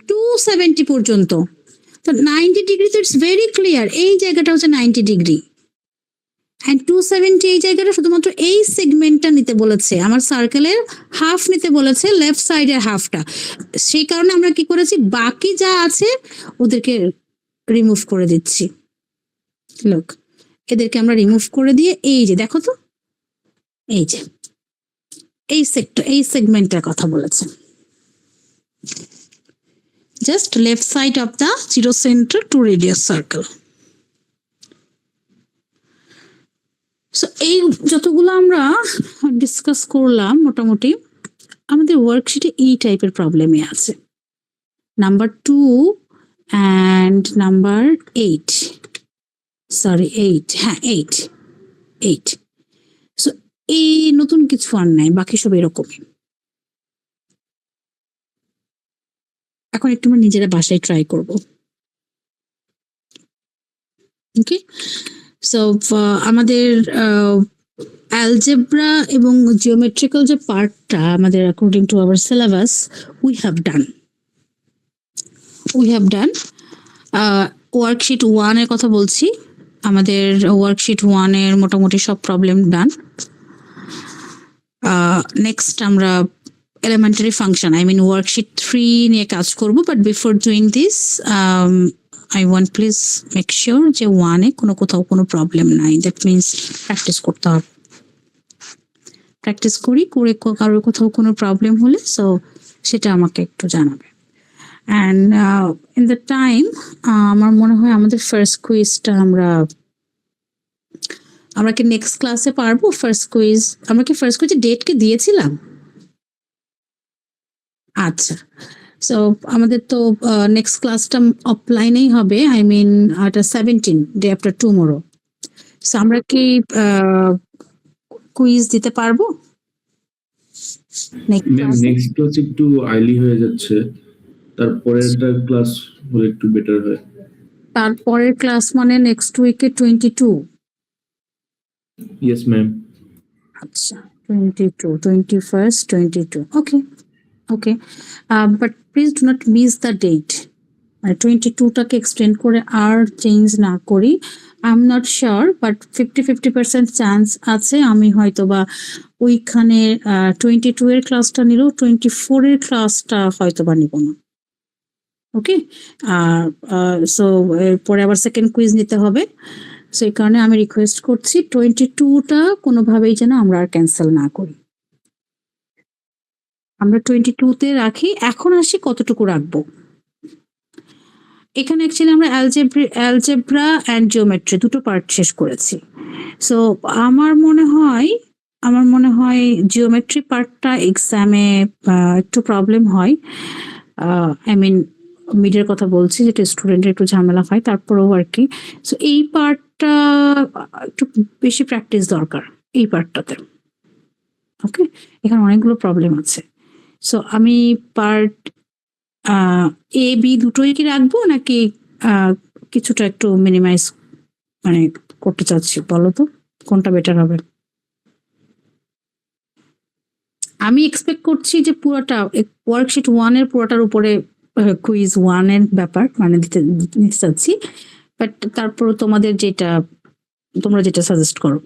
A: 270 পর্যন্ত। তো 90 ডিগ্রি তো ইটস ভেরি ক্লিয়ার, এই জায়গাটা হচ্ছে 90 ডিগ্রি, অ্যান্ড 270 এই জায়গাটা শুধুমাত্র এই সেগমেন্টটা নিতে বলেছে, আমার সার্কেলের হাফ নিতে বলেছে, লেফট সাইডের হাফটা। সেই কারণে আমরা কি করেছি, বাকি যা আছে ওদেরকে রিমুভ করে দিচ্ছি। লোক এদেরকে আমরা রিমুভ করে দিয়ে এই যে দেখো তো এই যে এই সেগমেন্টের কথা বলেছে, just left side of the 0 center 2 radius circle. So এই যতগুলো আমরা ডিসকাস করলাম মোটামুটি আমাদের ওয়ার্কশিটে এই টাইপের প্রবলেমই আছে। নাম্বার 2 and নাম্বার 8, সরি 8, হ্যাঁ 8। সো এই নতুন কিছু আর নাই, বাকি সব এরকমই। এখন একটু আমরা নিজেরা বাসায় ট্রাই করব। ওকে, সো আমাদের অ্যালজেব্রা এবং জিওমেট্রিক্যাল যে পার্টটা আমাদের according to our syllabus we have done. Worksheet 1 এর কথা বলছি, আমাদের ওয়ার্কশিট 1 এর মোটামুটি সব প্রবলেম ডান। নেক্সট আমরা elementary function, I mean worksheet 3 নিয়ে কাজ করব, but before doing this I want please make sure যে 1 এ কোথাও কোনো প্রবলেম নাই। দ্যাট মিনস প্র্যাকটিস করতে হবে, প্র্যাকটিস করে কারোর কোথাও কোনো প্রবলেম হলে সো সেটা আমাকে একটু জানাবে। অ্যান্ড ইন দ্য টাইম আমার মনে হয় আমাদের ফার্স্ট কুইজটা আমরা কি নেক্সট ক্লাসে পারবো? ফার্স্ট কুইজ আমরা কি ফার্স্ট কুইজের ডেট কি দিয়েছিলাম? আচ্ছা, সো আমাদের তো নেক্সট ক্লাসটা অফলাইনেই হবে, আই মিন এটা 17 ডে আফটার টুমরো। সো আমরা কি কুইজ দিতে পারবো?
D: নেক্সট ক্লাস একটু আর্লি হয়ে যাচ্ছে, তারপরেরটা ক্লাস হলে একটু বেটার হয়।
A: তারপরের ক্লাস মানে নেক্সট উইকে 22?
D: Yes ma'am.
A: আচ্ছা 22, 21st, 22, okay, but please do not miss the date. 22টাকে এক্সটেন্ড করে আর চেঞ্জ না করি। I am not sure, but 50% chance আছে আমি হয়তো বা ওইখানে 22 এর ক্লাসটা নিলেও 24 এর ক্লাসটা হয়তো বা নিব না। ওকে, সো এরপরে আবার সেকেন্ড কুইজ নিতে হবে, সেই কারণে আমি রিকোয়েস্ট করছি 22টা কোনোভাবেই যেন আমরা আর ক্যান্সেল না করি। আমরা 22তে রাখি। এখন আসি কতটুকু রাখবো। এখানে অ্যাকচুয়ালি আমরা অ্যালজেব্রা অ্যান্ড জিওমেট্রি দুটো পার্ট শেষ করেছি। সো আমার মনে হয় জিওমেট্রি পার্টটা এক্সামে একটু প্রবলেম হয়। আই মিন মিডের কথা বলছি, যেটা স্টুডেন্টের একটু ঝামেলা হয়, তারপরেও আর কি। সো এই পার্টটা একটু বেশি প্র্যাকটিস দরকার এই পার্টটাতে। ওকে, এখানে অনেকগুলো প্রবলেম আছে। সো আমি পার্ট এ বি দুটোই কি রাখবো নাকি কিছুটা একটু মিনিমাইজ মানে করতে চাচ্ছি, বলো তো কোনটা বেটার হবে? আমি এক্সপেক্ট করছি যে পুরোটা ওয়ার্কশিট 1 এর পুরোটার উপরে কুইজ 1 এর ব্যাপার মানে নিতে চাচ্ছি, বাট তারপর তোমরা যেটা সাজেস্ট করো।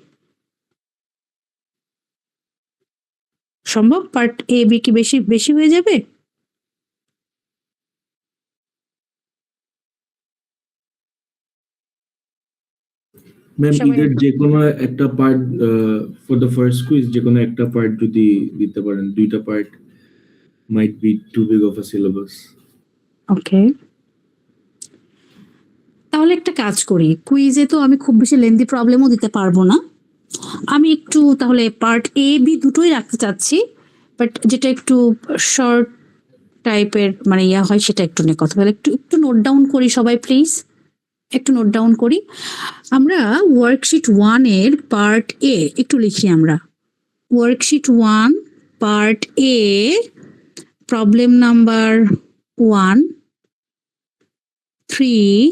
A: সম্ভব পার্ট এ বি কি বেশি বেশি হয়ে যাবে?
D: ম্যাম
A: সবাই
D: ইদার যে কোনো একটা part for the first quiz যে কোনো একটা পার্ট যদি দিতে পারেন, দুইটা part might be too big of a syllabus.
A: ওকে, তাহলে একটা কাজ করি, কুইজে তো আমি খুব বেশি লেন্দি প্রবলেমও দিতে পারবো না, আমি একটু তাহলে পার্ট এ বি দুটোই রাখতে চাচ্ছি, বাট যেটা একটু শর্ট টাইপের মানে ইয়া হয় সেটা একটু নিয়ে কথা বলে একটু একটু নোট ডাউন করি সবাই প্লিজ, একটু নোট ডাউন করি। আমরা ওয়ার্কশিট 1 এর পার্ট এ একটু লিখি, আমরা ওয়ার্কশিট 1 পার্ট এ প্রবলেম নাম্বার 1 3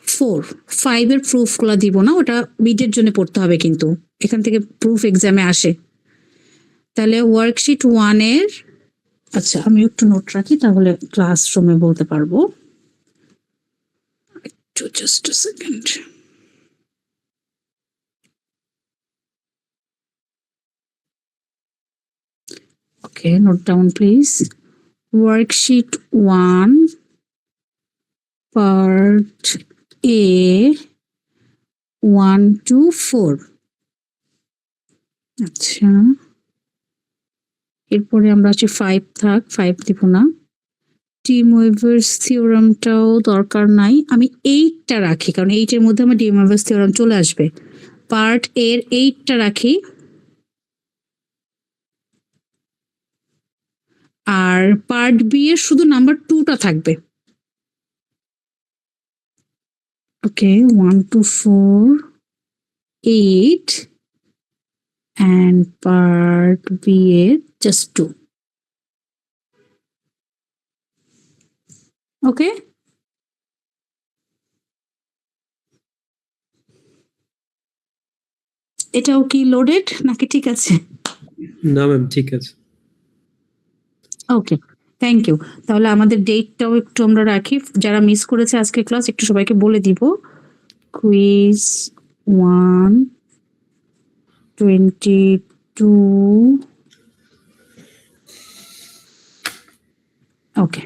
A: 4 5 এর প্রুফ গুলা দিব না, ওটা বিডের জন্য পড়তে হবে, কিন্তু এখান থেকে প্রুফ এক্সামে আসে। তাহলে ওয়ার্কশিট 1 এর, আচ্ছা আমি একটু নোট রাখি তাহলে ক্লাসরুমে বলতে পারবো। একটু just a second. Okay, note down please. Worksheet 1 part A 1 to 4। আচ্ছা, এরপরে আমরা আছি 5 থাক, 5 দিব না। টিম ওয়েভার্স থিওরামটাও দরকার নাই, আমি 8টা রাখি কারণ 8 এর মধ্যে আমার টিম ওয়েভার্স থিওরাম চলে আসবে। পার্ট এর 8টা রাখি, আর পার্ট বি এর শুধু নাম্বার 2টা থাকবে। ওকে, 1 to 4 8 and part B এর just 2। ওকে, এটাও কি লোডেড নাকি ঠিক আছে?
B: না ম্যাম ঠিক আছে।
A: ওকে, থ্যাংক ইউ। তাহলে আমাদের ডেটটাও একটু আমরা রাখি, যারা মিস করেছে আজকে ক্লাস একটু সবাইকে বলে দিব। কুইজ 1 22। ওকে।